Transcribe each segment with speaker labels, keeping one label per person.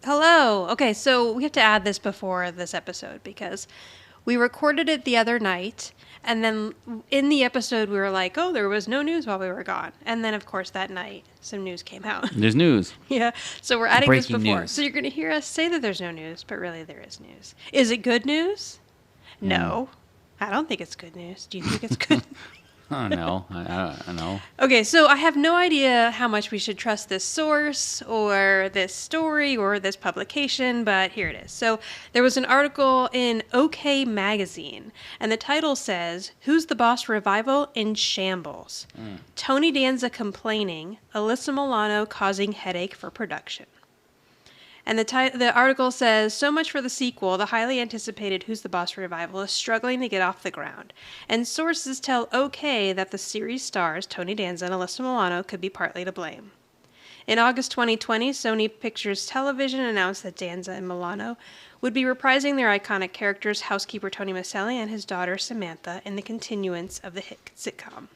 Speaker 1: Hello. Okay, so we have to add this before this episode because we recorded it the other night, and then in the episode we were like, oh, there was no news while we were gone. And then, of course, that night some news came out.
Speaker 2: There's news.
Speaker 1: Yeah, so we're adding this
Speaker 2: Breaking
Speaker 1: before.
Speaker 2: news.
Speaker 1: So you're going to hear us say that there's no news, but really there is news. Is it good news? No. I don't think it's good news. Do you think it's good?
Speaker 2: I don't know. I don't know.
Speaker 1: Okay, so I have no idea how much we should trust this source or this story or this publication, but here it is. So there was an article in OK Magazine, and the title says, Who's the Boss Revival in Shambles? Tony Danza complaining, Alyssa Milano causing headache for production. And the article says, so much for the sequel, the highly anticipated Who's the Boss revival is struggling to get off the ground. And sources tell OK that the series stars, Tony Danza and Alyssa Milano, could be partly to blame. In August 2020, Sony Pictures Television announced that Danza and Milano would be reprising their iconic characters, housekeeper Tony Micelli and his daughter Samantha, in the continuance of the hit sitcom.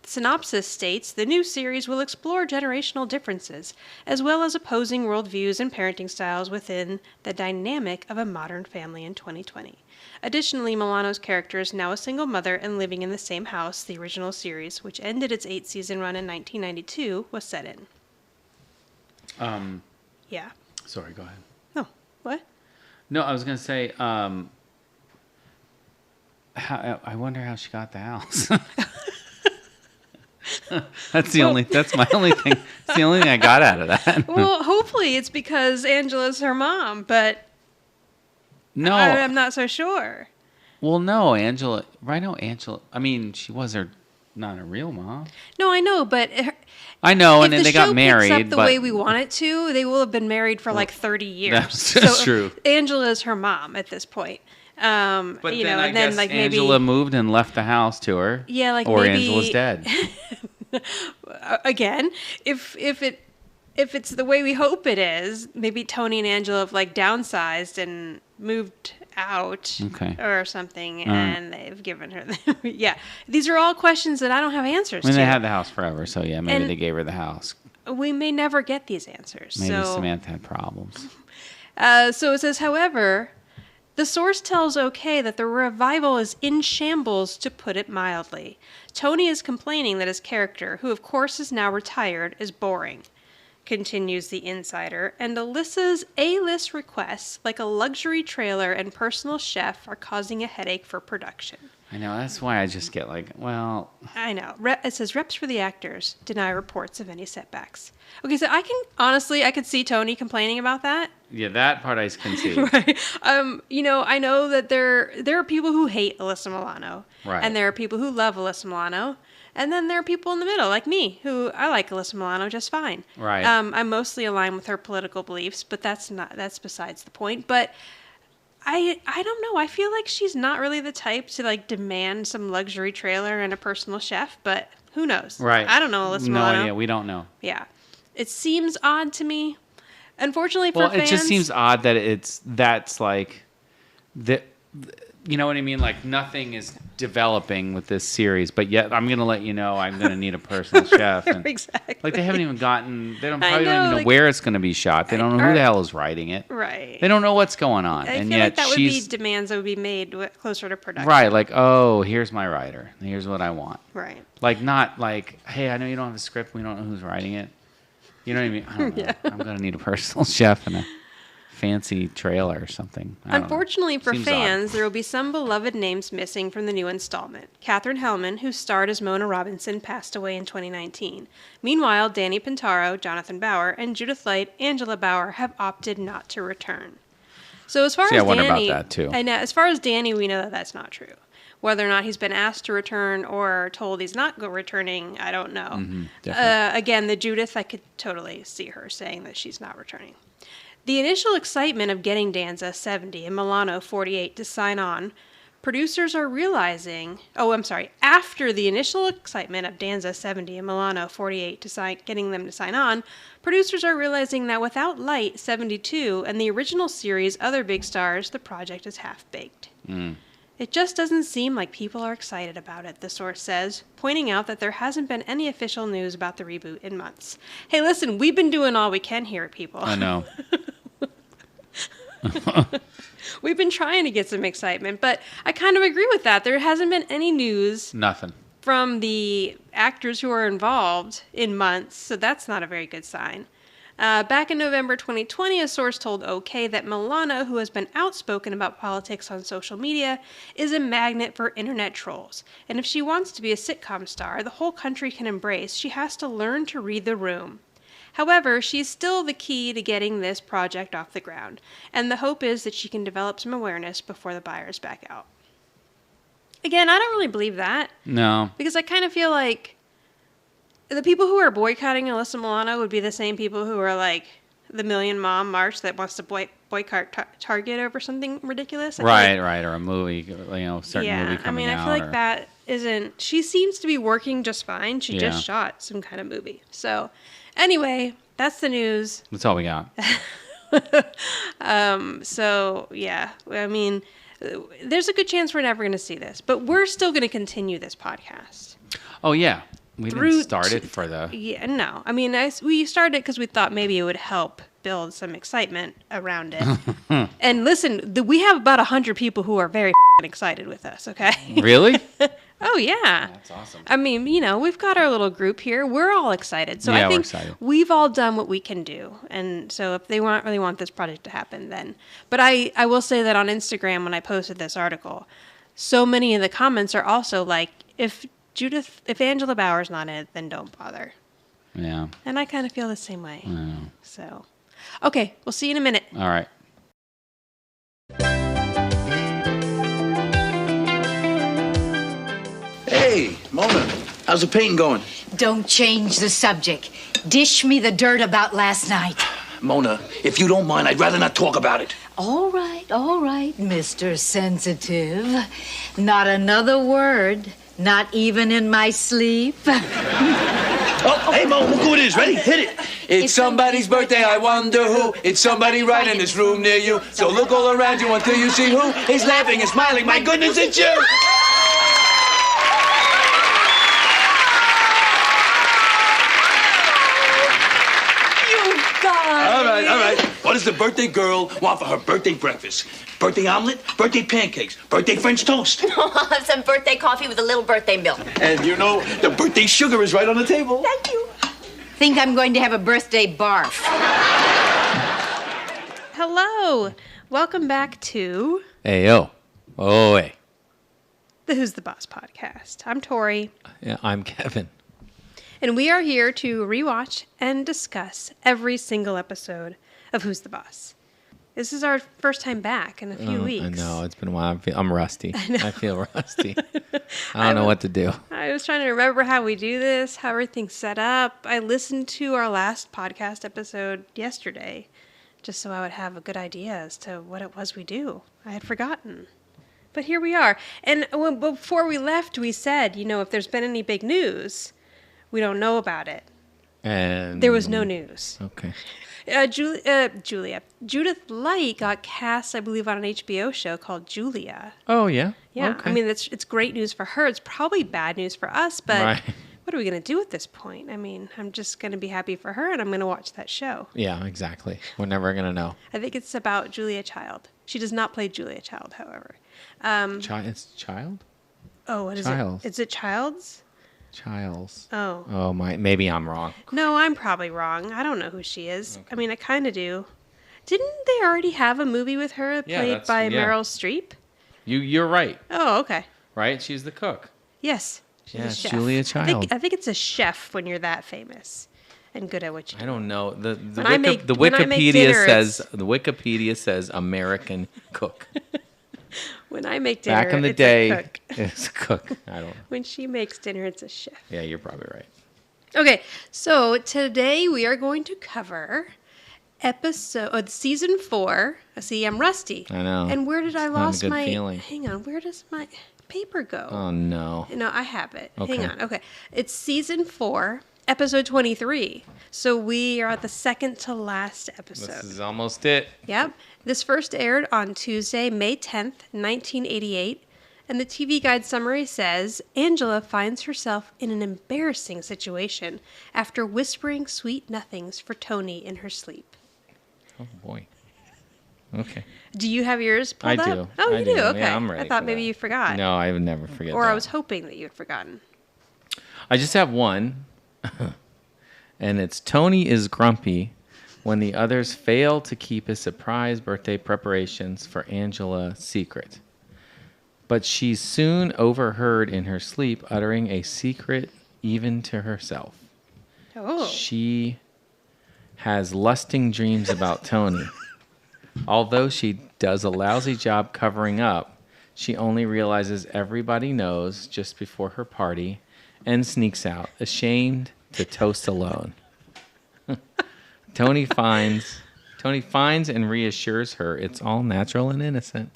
Speaker 1: The synopsis states, the new series will explore generational differences, as well as opposing worldviews and parenting styles within the dynamic of a modern family in 2020. Additionally, Milano's character is now a single mother and living in the same house the original series, which ended its 8-season run in 1992, was set in. Yeah.
Speaker 2: Sorry, go ahead.
Speaker 1: Oh, what?
Speaker 2: No, I was going to say, I wonder how she got the house. That's my only thing. It's the only thing I got out of that.
Speaker 1: Well, hopefully it's because Angela's her mom, but
Speaker 2: no,
Speaker 1: I'm not so sure.
Speaker 2: Well, no, Angela. Right now, Angela. I mean, she was not a real mom.
Speaker 1: No, I know, but
Speaker 2: I know, and then they got
Speaker 1: if
Speaker 2: married.
Speaker 1: the show picks up the way we want it to, they will have been married for like 30 years.
Speaker 2: That's true.
Speaker 1: Angela is her mom at this point.
Speaker 2: But
Speaker 1: you
Speaker 2: then
Speaker 1: know,
Speaker 2: I
Speaker 1: and then
Speaker 2: guess
Speaker 1: like
Speaker 2: Angela
Speaker 1: maybe
Speaker 2: moved and left the house to her.
Speaker 1: Yeah, like
Speaker 2: or
Speaker 1: maybe
Speaker 2: Angela's dead.
Speaker 1: Again, if it's the way we hope it is, maybe Tony and Angela have like downsized and moved out or something, and they've given her. Yeah, these are all questions that I don't have answers to.
Speaker 2: I mean, they had the house forever, so yeah, maybe they gave her the house.
Speaker 1: We may never get these answers.
Speaker 2: Maybe Samantha had problems.
Speaker 1: So it says, however, the source tells OK that the revival is in shambles, to put it mildly. Tony is complaining that his character, who of course is now retired, is boring, continues the insider, and Alyssa's A-list requests, like a luxury trailer and personal chef, are causing a headache for production.
Speaker 2: I know, that's why I just get like, well...
Speaker 1: I know. It says, reps for the actors deny reports of any setbacks. Okay, so I could see Tony complaining about that.
Speaker 2: Yeah, that part I can see.
Speaker 1: Right. You know, I know that there are people who hate Alyssa Milano.
Speaker 2: Right.
Speaker 1: And there are people who love Alyssa Milano. And then there are people in the middle, like me, who I like Alyssa Milano just fine.
Speaker 2: Right.
Speaker 1: I'm mostly aligned with her political beliefs, but that's besides the point. But I don't know. I feel like she's not really the type to like demand some luxury trailer and a personal chef, but who knows?
Speaker 2: Right.
Speaker 1: I don't know Alyssa Milano.
Speaker 2: No idea. We don't know.
Speaker 1: Yeah. It seems odd to me. Unfortunately for fans.
Speaker 2: Well, it just seems odd that that's like you know what I mean? Like nothing is developing with this series, but yet I'm going to let you know I'm going to need a personal chef. And,
Speaker 1: exactly.
Speaker 2: Like they haven't even gotten, they don't even know
Speaker 1: like,
Speaker 2: where it's going to be shot. They don't know who the hell is writing it.
Speaker 1: Right.
Speaker 2: They don't know what's going on.
Speaker 1: I feel like that would be demands that would be made closer to production.
Speaker 2: Right. Like, oh, here's my writer. Here's what I want.
Speaker 1: Right.
Speaker 2: Like not like, hey, I know you don't have a script. We don't know who's writing it. You know what I mean? I don't know.
Speaker 1: Yeah.
Speaker 2: I'm going to need a personal chef and a fancy trailer or something.
Speaker 1: Unfortunately for fans,
Speaker 2: odd.
Speaker 1: there will be some beloved names missing from the new installment. Katherine Hellman, who starred as Mona Robinson, passed away in 2019. Meanwhile, Danny Pintauro, Jonathan Bauer, and Judith Light, Angela Bauer have opted not to return. So as far as
Speaker 2: I wonder
Speaker 1: Danny,
Speaker 2: about that too.
Speaker 1: I know, as far as Danny, we know that that's not true. Whether or not he's been asked to return or told he's not returning, I don't know. Again, the Judith, I could totally see her saying that she's not returning. The initial excitement of getting Danza 70 and Milano 48 to sign on, producers are realizing... After the initial excitement of Danza 70 and Milano 48 getting them to sign on, producers are realizing that without Light 72 and the original series' other big stars, the project is half-baked. It just doesn't seem like people are excited about it, the source says, pointing out that there hasn't been any official news about the reboot in months. Hey, listen, we've been doing all we can here, people.
Speaker 2: I know.
Speaker 1: We've been trying to get some excitement, but I kind of agree with that. There hasn't been any news
Speaker 2: Nothing.
Speaker 1: from the actors who are involved in months, so that's not a very good sign. Back in November 2020, a source told OK that Milano, who has been outspoken about politics on social media, is a magnet for internet trolls. And if she wants to be a sitcom star the whole country can embrace, she has to learn to read the room. However, she's still the key to getting this project off the ground, and the hope is that she can develop some awareness before the buyers back out. Again, I don't really believe that.
Speaker 2: No.
Speaker 1: Because I kind of feel like the people who are boycotting Alyssa Milano would be the same people who are like the Million Mom March that wants to boycott Target over something ridiculous.
Speaker 2: Right, or a movie, certain movie coming out.
Speaker 1: I mean, I feel like that isn't... She seems to be working just fine. She just shot some kind of movie. So, anyway, that's the news.
Speaker 2: That's all we got.
Speaker 1: So, yeah, I mean, there's a good chance we're never going to see this, but we're still going to continue this podcast.
Speaker 2: Oh, yeah. We didn't start it for the...
Speaker 1: Yeah, no. I mean, we started it because we thought maybe it would help build some excitement around it. And listen, we have about 100 people who are very excited with us, okay?
Speaker 2: Really?
Speaker 1: Oh, yeah.
Speaker 2: That's awesome.
Speaker 1: I mean, we've got our little group here. We're all excited. So I think we've all done what we can do. And so if they really want this project to happen, then... But I will say that on Instagram, when I posted this article, so many of the comments are also like, if Angela Bauer's not in it, then don't bother.
Speaker 2: Yeah.
Speaker 1: And I kind of feel the same way.
Speaker 2: Yeah.
Speaker 1: So, okay, we'll see you in a minute.
Speaker 2: All right.
Speaker 3: Hey, Mona, how's the painting going?
Speaker 4: Don't change the subject. Dish me the dirt about last night.
Speaker 3: Mona, if you don't mind, I'd rather not talk about it.
Speaker 4: All right, Mr. Sensitive. Not another word. Not even in my sleep.
Speaker 3: Oh, hey, Mo, look who it is. Ready? Hit it. It's somebody's birthday, I wonder who. It's somebody right in this room near you. So look all around you until you see who is laughing and smiling. My goodness, it's you. All right. What does the birthday girl want for her birthday breakfast? Birthday omelet, birthday pancakes, birthday French toast.
Speaker 5: I'll have some birthday coffee with a little birthday milk.
Speaker 3: And the birthday sugar is right on the table.
Speaker 5: Thank you.
Speaker 4: Think I'm going to have a birthday barf.
Speaker 1: Hello. Welcome back to
Speaker 2: Ayo. Oh, hey.
Speaker 1: the Who's the Boss podcast. I'm Tori.
Speaker 2: Yeah, I'm Kevin.
Speaker 1: And we are here to rewatch and discuss every single episode of Who's the Boss. This is our first time back in a few weeks.
Speaker 6: I know, it's been a while. I'm rusty. I feel rusty. I don't know what to do.
Speaker 1: I was trying to remember how we do this, how everything's set up. I listened to our last podcast episode yesterday, just so I would have a good idea as to what it was we do. I had forgotten. But here we are. And before we left, we said, if there's been any big news, we don't know about it.
Speaker 6: And
Speaker 1: there was no news.
Speaker 6: Okay.
Speaker 1: Judith Light got cast, I believe, on an HBO show called Julia.
Speaker 6: Oh, yeah?
Speaker 1: Yeah.
Speaker 6: Okay.
Speaker 1: I mean, it's great news for her. It's probably bad news for us, but
Speaker 6: Right.
Speaker 1: what are we going to do at this point? I mean, I'm just going to be happy for her, and I'm going to watch that show.
Speaker 6: Yeah, exactly. We're never going to know.
Speaker 1: I think it's about Julia Child. She does not play Julia Child, however.
Speaker 6: It's Child?
Speaker 1: Oh, what is
Speaker 6: Child.
Speaker 1: it? Is it Child's?
Speaker 6: Childs.
Speaker 1: Oh.
Speaker 6: Oh, maybe I'm wrong.
Speaker 1: No, I'm probably wrong. I don't know who she is. Okay. I mean, I kind of do. Didn't they already have a movie with her played by Meryl Streep?
Speaker 2: You're right.
Speaker 1: Oh, okay.
Speaker 2: Right? She's the cook.
Speaker 1: Yes. She's a chef.
Speaker 6: Julia Child.
Speaker 1: I think it's a chef when you're that famous and good at what you do.
Speaker 6: I don't know. The Wikipedia says American cook.
Speaker 1: When I make dinner,
Speaker 6: back in the
Speaker 1: it's
Speaker 6: day,
Speaker 1: a cook.
Speaker 6: it's a cook. I don't know.
Speaker 1: When she makes dinner, it's a chef.
Speaker 6: Yeah, you're probably right.
Speaker 1: Okay, so today we are going to cover season 4. See, I'm rusty.
Speaker 6: I know.
Speaker 1: And where did I lost my?
Speaker 6: Feeling.
Speaker 1: Hang on, where does my paper go?
Speaker 6: Oh no.
Speaker 1: No, I have it.
Speaker 6: Okay.
Speaker 1: Hang on. Okay, it's season 4, episode 23. So we are at the second to last episode.
Speaker 6: This is almost it.
Speaker 1: Yep. This first aired on Tuesday, May 10th, 1988, and the TV Guide summary says, Angela finds herself in an embarrassing situation after whispering sweet nothings for Tony in her sleep.
Speaker 6: Oh, boy. Okay.
Speaker 1: Do you have yours pulled
Speaker 6: I
Speaker 1: up?
Speaker 6: do.
Speaker 1: Oh,
Speaker 6: I
Speaker 1: you
Speaker 6: do.
Speaker 1: do? Okay.
Speaker 6: Yeah, I'm ready
Speaker 1: I thought
Speaker 6: for
Speaker 1: maybe
Speaker 6: that.
Speaker 1: you forgot.
Speaker 6: No, I would never forget
Speaker 1: Or
Speaker 6: that.
Speaker 1: I was hoping that you had forgotten.
Speaker 6: I just have one, and it's Tony is grumpy when the others fail to keep his surprise birthday preparations for Angela secret. But she's soon overheard in her sleep uttering a secret even to herself.
Speaker 1: Oh.
Speaker 6: She has lusting dreams about Tony. Although she does a lousy job covering up, she only realizes everybody knows just before her party and sneaks out, ashamed to toast alone. Tony finds and reassures her it's all natural and innocent.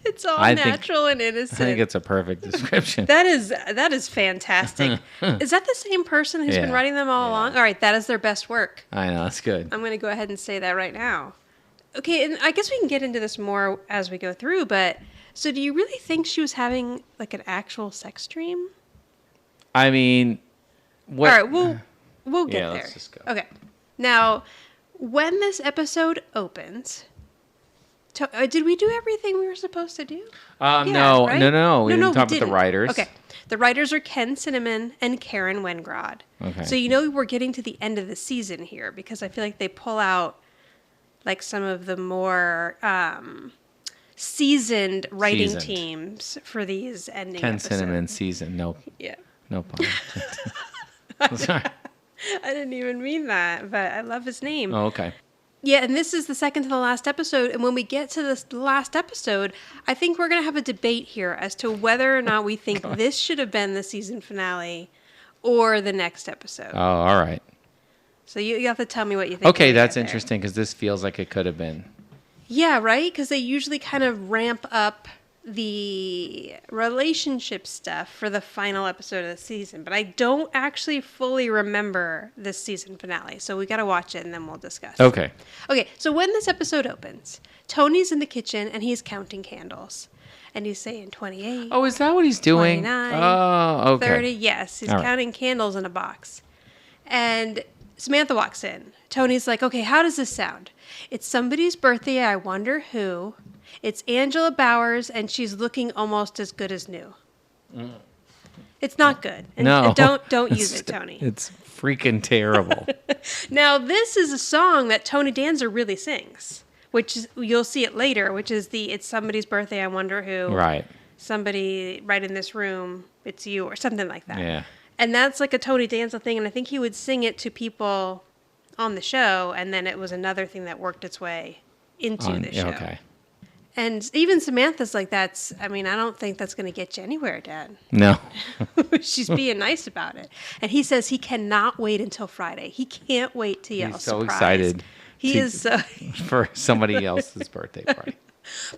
Speaker 1: It's all
Speaker 6: I
Speaker 1: natural and innocent.
Speaker 6: I think it's a perfect description.
Speaker 1: That is fantastic. Is that the same person who's been
Speaker 6: Yeah.
Speaker 1: writing them all along? All right, that is their best work.
Speaker 6: I know, that's good.
Speaker 1: I'm going to go ahead and say that right now. Okay, and I guess we can get into this more as we go through, but so do you really think she was having like an actual sex dream?
Speaker 6: I mean, what?
Speaker 1: All right, we'll get
Speaker 6: Yeah,
Speaker 1: there.
Speaker 6: let's just go.
Speaker 1: Okay. Now, when this episode opens, did we do everything we were supposed to do?
Speaker 6: No,
Speaker 1: right?
Speaker 6: no. We didn't talk about the
Speaker 1: didn't.
Speaker 6: writers.
Speaker 1: Okay. The writers are Ken Cinnamon and Karen Wengrod.
Speaker 6: Okay.
Speaker 1: So you know we're getting to the end of the season here because I feel like they pull out like some of the more seasoned writing teams for these ending
Speaker 6: Ken
Speaker 1: episodes.
Speaker 6: Cinnamon season. No,
Speaker 1: Yeah.
Speaker 6: no pun. Sorry.
Speaker 1: I didn't even mean that, but I love his name.
Speaker 6: Oh, okay.
Speaker 1: Yeah, and this is the second to the last episode. And when we get to this last episode, I think we're going to have a debate here as to whether or not we think this should have been the season finale or the next episode.
Speaker 6: Oh, all right.
Speaker 1: So you have to tell me what you think.
Speaker 6: Okay,
Speaker 1: when we
Speaker 6: that's
Speaker 1: get there.
Speaker 6: interesting because this feels like it could have been.
Speaker 1: Yeah, right? Because they usually kind of ramp up the relationship stuff for the final episode of the season. But I don't actually fully remember this season finale. So we got to watch it and then we'll discuss.
Speaker 6: Okay.
Speaker 1: Okay, so when this episode opens, Tony's in the kitchen and he's counting candles. And he's saying 28.
Speaker 6: Oh, is that what he's doing?
Speaker 1: 29,
Speaker 6: Oh, okay.
Speaker 1: 30. Yes, he's
Speaker 6: All right.
Speaker 1: counting candles in a box. And Samantha walks in. Tony's like, okay, how does this sound? It's somebody's birthday, I wonder who. It's Angela Bowers, and she's looking almost as good as new. It's not good. And
Speaker 6: No.
Speaker 1: Don't use it, Tony.
Speaker 6: It's freaking terrible.
Speaker 1: Now, this is a song that Tony Danza really sings, which is, you'll see it later, which is the It's Somebody's Birthday, I Wonder Who.
Speaker 6: Right.
Speaker 1: Somebody right in this room, it's you, or something like that.
Speaker 6: Yeah.
Speaker 1: And that's like a Tony Danza thing, and I think he would sing it to people on the show, and then it was another thing that worked its way into the show.
Speaker 6: Okay.
Speaker 1: And even Samantha's like, I don't think that's going to get you anywhere, Dad.
Speaker 6: No.
Speaker 1: She's being nice about it. And he says he cannot wait until Friday. He can't wait to yell
Speaker 6: He's so
Speaker 1: surprise.
Speaker 6: excited
Speaker 1: He is so...
Speaker 6: for somebody else's birthday party.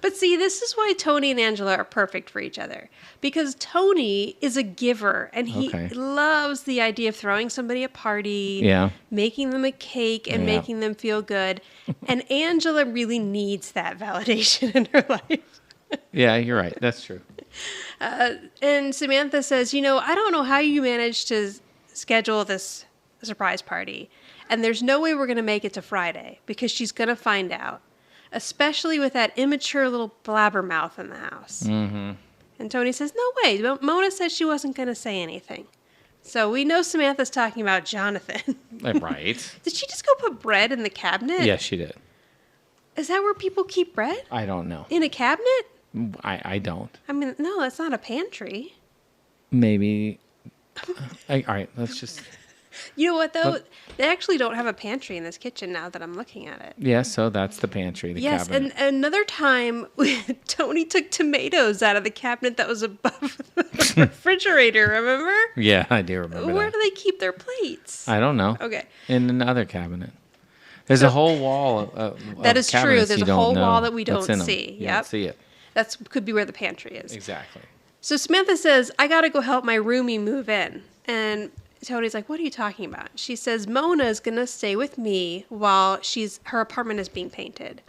Speaker 1: But see, this is why Tony and Angela are perfect for each other. Because Tony is a giver, and he loves the idea of throwing somebody a party, making them a cake, and making them feel good. And Angela really needs that validation in her life.
Speaker 6: Yeah, you're right. That's true.
Speaker 1: And Samantha says, I don't know how you managed to schedule this surprise party. And there's no way we're going to make it to Friday, because she's going to find out. Especially with that immature little blabbermouth in the house. Mm-hmm. And Tony says, no way. Mona said she wasn't going to say anything. So we know Samantha's talking about Jonathan.
Speaker 6: Right.
Speaker 1: Did she just go put bread in the cabinet?
Speaker 6: Yes, she did.
Speaker 1: Is that where people keep bread?
Speaker 6: I don't know.
Speaker 1: In a cabinet?
Speaker 6: I don't.
Speaker 1: I mean, no, that's not a pantry.
Speaker 6: Maybe. All right, let's just...
Speaker 1: You know what, though? They actually don't have a pantry in this kitchen now that I'm looking at it.
Speaker 6: Yeah, so that's the pantry, the
Speaker 1: yes,
Speaker 6: cabinet.
Speaker 1: and another time, Tony took tomatoes out of the cabinet that was above the refrigerator, remember?
Speaker 6: Yeah, I do remember
Speaker 1: Where
Speaker 6: that.
Speaker 1: do they keep their plates?
Speaker 6: I don't know.
Speaker 1: Okay.
Speaker 6: In another cabinet. There's a whole wall of
Speaker 1: that is true.
Speaker 6: cabinets
Speaker 1: There's
Speaker 6: you
Speaker 1: a
Speaker 6: don't
Speaker 1: whole
Speaker 6: know
Speaker 1: wall that we
Speaker 6: that's
Speaker 1: don't
Speaker 6: in 'em.
Speaker 1: see.
Speaker 6: You
Speaker 1: Yep.
Speaker 6: don't see it.
Speaker 1: That could be where the pantry is.
Speaker 6: Exactly.
Speaker 1: So Samantha says, I got to go help my roomie move in. And Tony's like, what are you talking about? She says, Mona is going to stay with me while her apartment is being painted,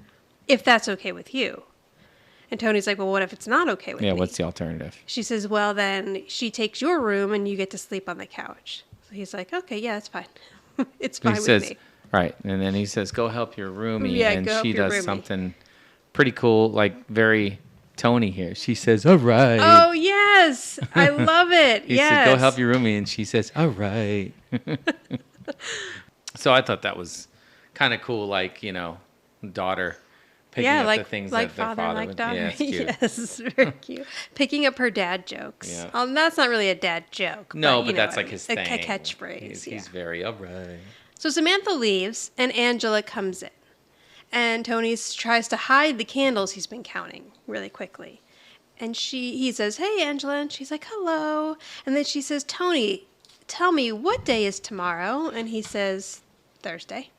Speaker 1: if that's okay with you. And Tony's like, well, what if it's not okay with me?
Speaker 6: Yeah, what's the alternative?
Speaker 1: She says, well, then she takes your room and you get to sleep on the couch. So he's like, okay, yeah, that's fine. It's fine
Speaker 6: He
Speaker 1: with
Speaker 6: says,
Speaker 1: me.
Speaker 6: Right. And then he says, go help your roomie.
Speaker 1: Yeah,
Speaker 6: and
Speaker 1: go help
Speaker 6: she
Speaker 1: your
Speaker 6: does
Speaker 1: roomie.
Speaker 6: something pretty cool, like very Tony here. She says, all right.
Speaker 1: Oh, yes. I love it.
Speaker 6: He
Speaker 1: yes.
Speaker 6: said, go help your roomie. And she says, all right. So I thought that was kind of cool, like, daughter picking up the things
Speaker 1: like
Speaker 6: that their father
Speaker 1: like
Speaker 6: would.
Speaker 1: daughter.
Speaker 6: Yeah, it's cute.
Speaker 1: Yes, very cute. Picking up her dad jokes.
Speaker 6: Yeah.
Speaker 1: That's not really a dad joke.
Speaker 6: No,
Speaker 1: you
Speaker 6: but
Speaker 1: know
Speaker 6: that's
Speaker 1: what I
Speaker 6: like
Speaker 1: mean.
Speaker 6: his thing.
Speaker 1: A catchphrase.
Speaker 6: He's very, all right.
Speaker 1: So Samantha leaves, and Angela comes in. And Tony tries to hide the candles he's been counting really quickly. And he says, hey, Angela. And she's like, hello. And then she says, Tony, tell me, what day is tomorrow? And he says, Thursday.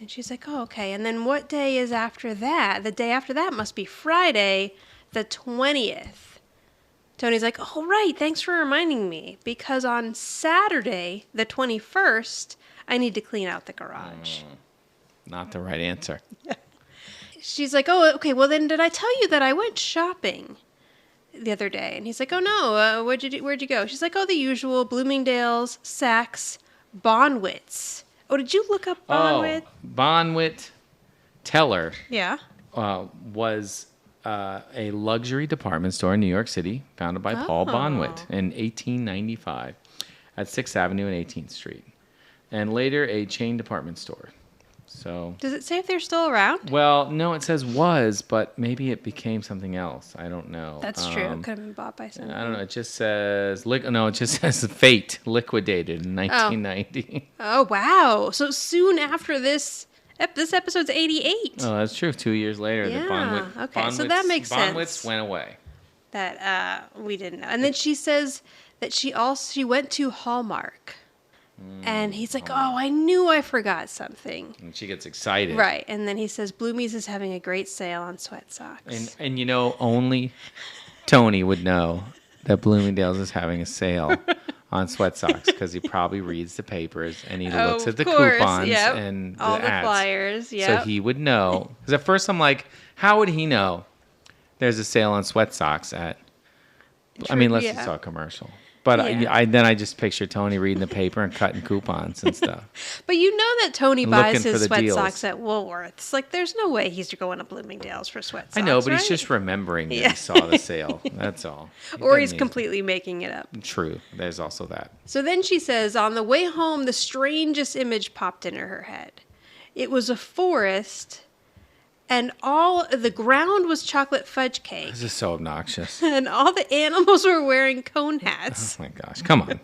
Speaker 1: And she's like, oh, okay. And then what day is after that? The day after that must be Friday, the 20th. Tony's like, oh, right. Thanks for reminding me. Because on Saturday, the 21st, I need to clean out the garage.
Speaker 6: Not the right answer.
Speaker 1: She's like, oh, okay. Well, then did I tell you that I went shopping the other day? And he's like, oh, no. Where'd you go? She's like, oh, the usual. Bloomingdale's, Saks, Bonwitz. Oh, did you look up Bonwit?
Speaker 6: Oh, Bonwit Teller
Speaker 1: Yeah.
Speaker 6: was a luxury department store in New York City, founded by Paul Bonwit in 1895 at 6th Avenue and 18th Street, and later a chain department store. So,
Speaker 1: Does it say if they're still around?
Speaker 6: well, no, it says was, but maybe it became something else. I don't know.
Speaker 1: That's true. It could have been bought by someone.
Speaker 6: I don't know. It just says it just says Fate liquidated in 1990.
Speaker 1: Oh, wow. So soon after this episode's 88.
Speaker 6: Oh, that's true. 2 years later,
Speaker 1: Yeah,
Speaker 6: the Bonwit.
Speaker 1: okay, so that makes sense.
Speaker 6: Bonwits went away.
Speaker 1: That we didn't know. And then she says that she went to Hallmark. And he's like, oh, I knew I forgot something.
Speaker 6: And she gets excited.
Speaker 1: Right. And then he says, Bloomies is having a great sale on sweat socks.
Speaker 6: And only Tony would know that Bloomingdale's is having a sale on sweat socks because he probably reads the papers and he looks at the coupons and
Speaker 1: all the
Speaker 6: ads.
Speaker 1: flyers. Yeah.
Speaker 6: So he would know. Because at first I'm like, how would he know there's a sale on sweat socks at... I mean, unless he saw a commercial. But then I just picture Tony reading the paper and cutting coupons and stuff.
Speaker 1: But you know that Tony buys
Speaker 6: Looking for
Speaker 1: his
Speaker 6: the
Speaker 1: sweat
Speaker 6: deals.
Speaker 1: socks at Woolworths. Like, there's no way he's going to Bloomingdale's for sweat socks.
Speaker 6: I know, but
Speaker 1: right?
Speaker 6: he's just remembering that he saw the sale. That's all.
Speaker 1: Or he's
Speaker 6: doesn't need-
Speaker 1: completely making it up.
Speaker 6: True. There's also that.
Speaker 1: So then she says, on the way home, the strangest image popped into her head. It was a forest, and all the ground was chocolate fudge cake,
Speaker 6: This is so obnoxious.
Speaker 1: and all the animals were wearing cone hats,
Speaker 6: Oh my gosh. Come on.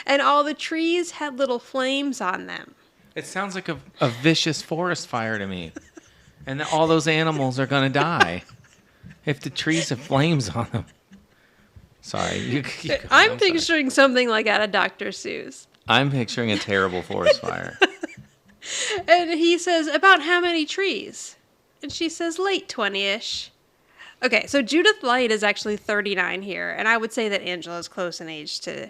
Speaker 1: and all the trees had little flames on them.
Speaker 6: It sounds like a vicious forest fire to me. And that all those animals are going to die if the trees have flames on them. Sorry. You go.
Speaker 1: I'm
Speaker 6: sorry.
Speaker 1: picturing something like out of Dr. Seuss.
Speaker 6: I'm picturing a terrible forest fire.
Speaker 1: And he says, about how many trees? And she says, late 20-ish. Okay, so Judith Light is actually 39 here, and I would say that Angela is close in age to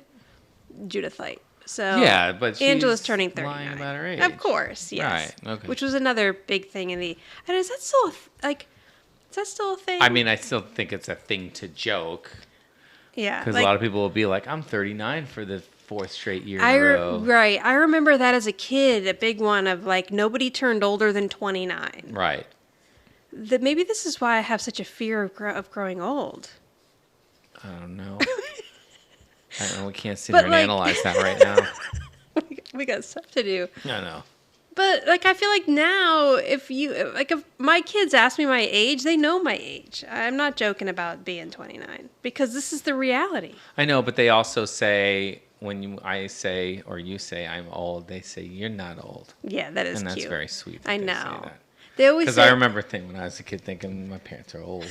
Speaker 1: Judith Light. So
Speaker 6: Yeah, but
Speaker 1: Angela's
Speaker 6: she's
Speaker 1: turning
Speaker 6: lying
Speaker 1: 39.
Speaker 6: about her age.
Speaker 1: Of course, yes.
Speaker 6: Right, okay.
Speaker 1: Which was another big thing in the... And is that still a thing?
Speaker 6: I mean, I still think it's a thing to joke.
Speaker 1: Yeah.
Speaker 6: Because a lot of people will be like, I'm 39 for the fourth straight year in a row.
Speaker 1: Right. I remember that as a kid, a big one of like, nobody turned older than 29.
Speaker 6: Right.
Speaker 1: That maybe this is why I have such a fear of growing old.
Speaker 6: I don't know. I don't know. We can't sit
Speaker 1: But,
Speaker 6: here and
Speaker 1: like-
Speaker 6: analyze that right now.
Speaker 1: We got stuff to do.
Speaker 6: I know.
Speaker 1: But like, I feel like now, if my kids ask me my age, they know my age. I'm not joking about being 29 because this is the reality.
Speaker 6: I know, but they also say I say or you say I'm old, they say you're not old,
Speaker 1: Yeah, that is
Speaker 6: and that's
Speaker 1: cute.
Speaker 6: very sweet.
Speaker 1: I
Speaker 6: that they say
Speaker 1: know.
Speaker 6: that.
Speaker 1: They always
Speaker 6: Because
Speaker 1: say,
Speaker 6: I remember when I was a kid thinking my parents are old.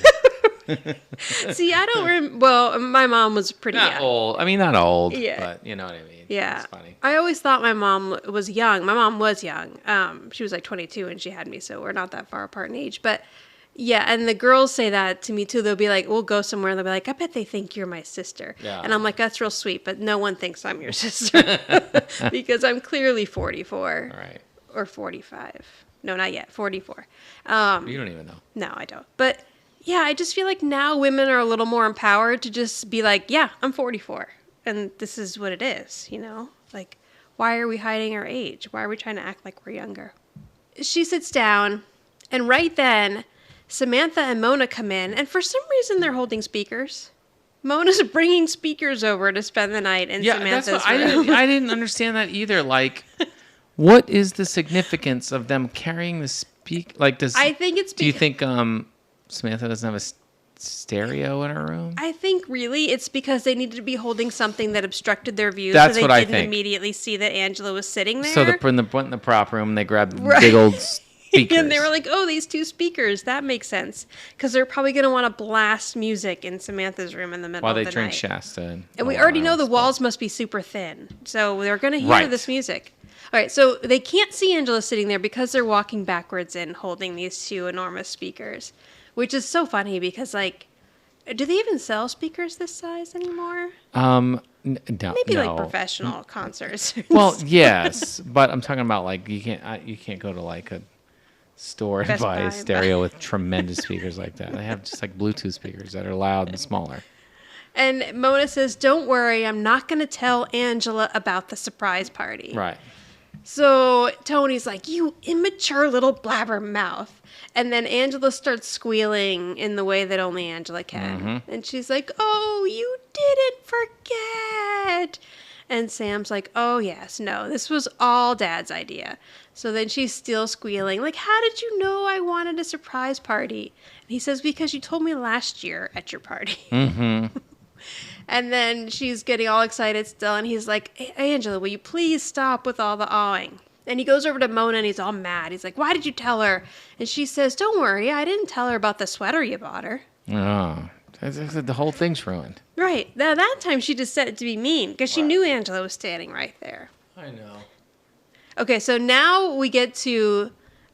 Speaker 1: see, I don't well, my mom was pretty
Speaker 6: Not
Speaker 1: young.
Speaker 6: old. I mean, not old,
Speaker 1: Yeah.
Speaker 6: but you know what I mean.
Speaker 1: Yeah.
Speaker 6: It's funny.
Speaker 1: I always thought my mom was young. My mom was young. She was like 22 when she had me, so we're not that far apart in age. But yeah, and the girls say that to me too. They'll be like, we'll go somewhere and they'll be like, I bet they think you're my sister.
Speaker 6: Yeah.
Speaker 1: And I'm like, that's real sweet, but no one thinks I'm your sister because I'm clearly 44
Speaker 6: All right.
Speaker 1: or 45. No, not yet. 44.
Speaker 6: You don't even know.
Speaker 1: No, I don't. But yeah, I just feel like now women are a little more empowered to just be like, yeah, I'm 44. And this is what it is, you know? Like, Why are we hiding our age? Why are we trying to act like we're younger? She sits down, and right then, Samantha and Mona come in, and for some reason they're holding speakers. Mona's bringing speakers over to spend the night in Samantha's room.
Speaker 6: I didn't understand that either. Like, what is the significance of them carrying the Like,
Speaker 1: I think it's.
Speaker 6: Do you think Samantha doesn't have a stereo in her room?
Speaker 1: I think really it's because they needed to be holding something that obstructed their view,
Speaker 6: That's
Speaker 1: so
Speaker 6: what
Speaker 1: they
Speaker 6: I
Speaker 1: didn't
Speaker 6: think.
Speaker 1: immediately see that Angela was sitting there.
Speaker 6: So they went in the prop room and they grabbed big old speakers.
Speaker 1: And they were like, oh, these two speakers. That makes sense. Because they're probably going to want to blast music in Samantha's room in the middle
Speaker 6: while
Speaker 1: of the
Speaker 6: they drink
Speaker 1: night.
Speaker 6: Shasta.
Speaker 1: And we already know the walls must be super thin. So they're going to hear this music. All right, so they can't see Angela sitting there because they're walking backwards and holding these two enormous speakers, which is so funny because, like, do they even sell speakers this size anymore?
Speaker 6: No,
Speaker 1: Maybe like professional concerts.
Speaker 6: Well, yes, but I'm talking about like you can't go to like a store and buy a stereo with tremendous speakers like that. They have just like Bluetooth speakers that are loud and smaller.
Speaker 1: And Mona says, "Don't worry, I'm not going to tell Angela about the surprise party."
Speaker 6: Right.
Speaker 1: So Tony's like, "You immature little blabbermouth." And then Angela starts squealing in the way that only Angela can. Mm-hmm. And she's like, "Oh, you didn't forget." And Sam's like, "Oh, yes, no, this was all Dad's idea." So then she's still squealing, like, "How did you know I wanted a surprise party?" And he says, "Because you told me last year at your party."
Speaker 6: Mm-hmm.
Speaker 1: And then she's getting all excited still. And he's like, "Hey, Angela, will you please stop with all the awing?" And he goes over to Mona and he's all mad. He's like, "Why did you tell her?" And she says, "Don't worry, I didn't tell her about the sweater you bought her."
Speaker 6: Oh, the whole thing's ruined.
Speaker 1: Right. Now, that time she just said it to be mean because she knew Angela was standing right there.
Speaker 6: I know.
Speaker 1: Okay, so now we get to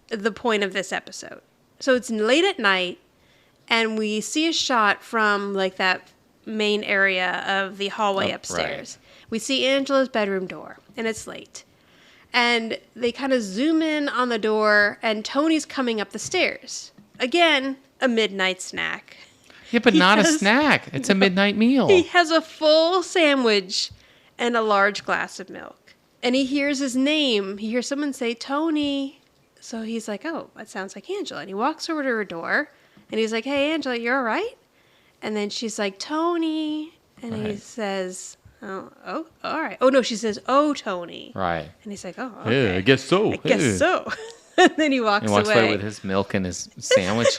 Speaker 1: the point of this episode. So it's late at night and we see a shot from like that main area of the hallway upstairs. Right. We see Angela's bedroom door and it's late. And they kind of zoom in on the door, and Tony's coming up the stairs. Again, a midnight snack.
Speaker 6: Yeah, but not a snack. It's a midnight meal.
Speaker 1: He has a full sandwich and a large glass of milk. And he hears his name. He hears someone say, "Tony." So he's like, "Oh, that sounds like Angela." And he walks over to her door, and he's like, "Hey, Angela, you're all right?" And then she's like, "Tony." And he says... Oh, all right. Oh, no, she says, "Oh, Tony."
Speaker 6: Right.
Speaker 1: And he's like, "Oh, okay.
Speaker 6: Yeah, I guess so.
Speaker 1: I guess so." And then he walks away
Speaker 6: with his milk and his sandwich.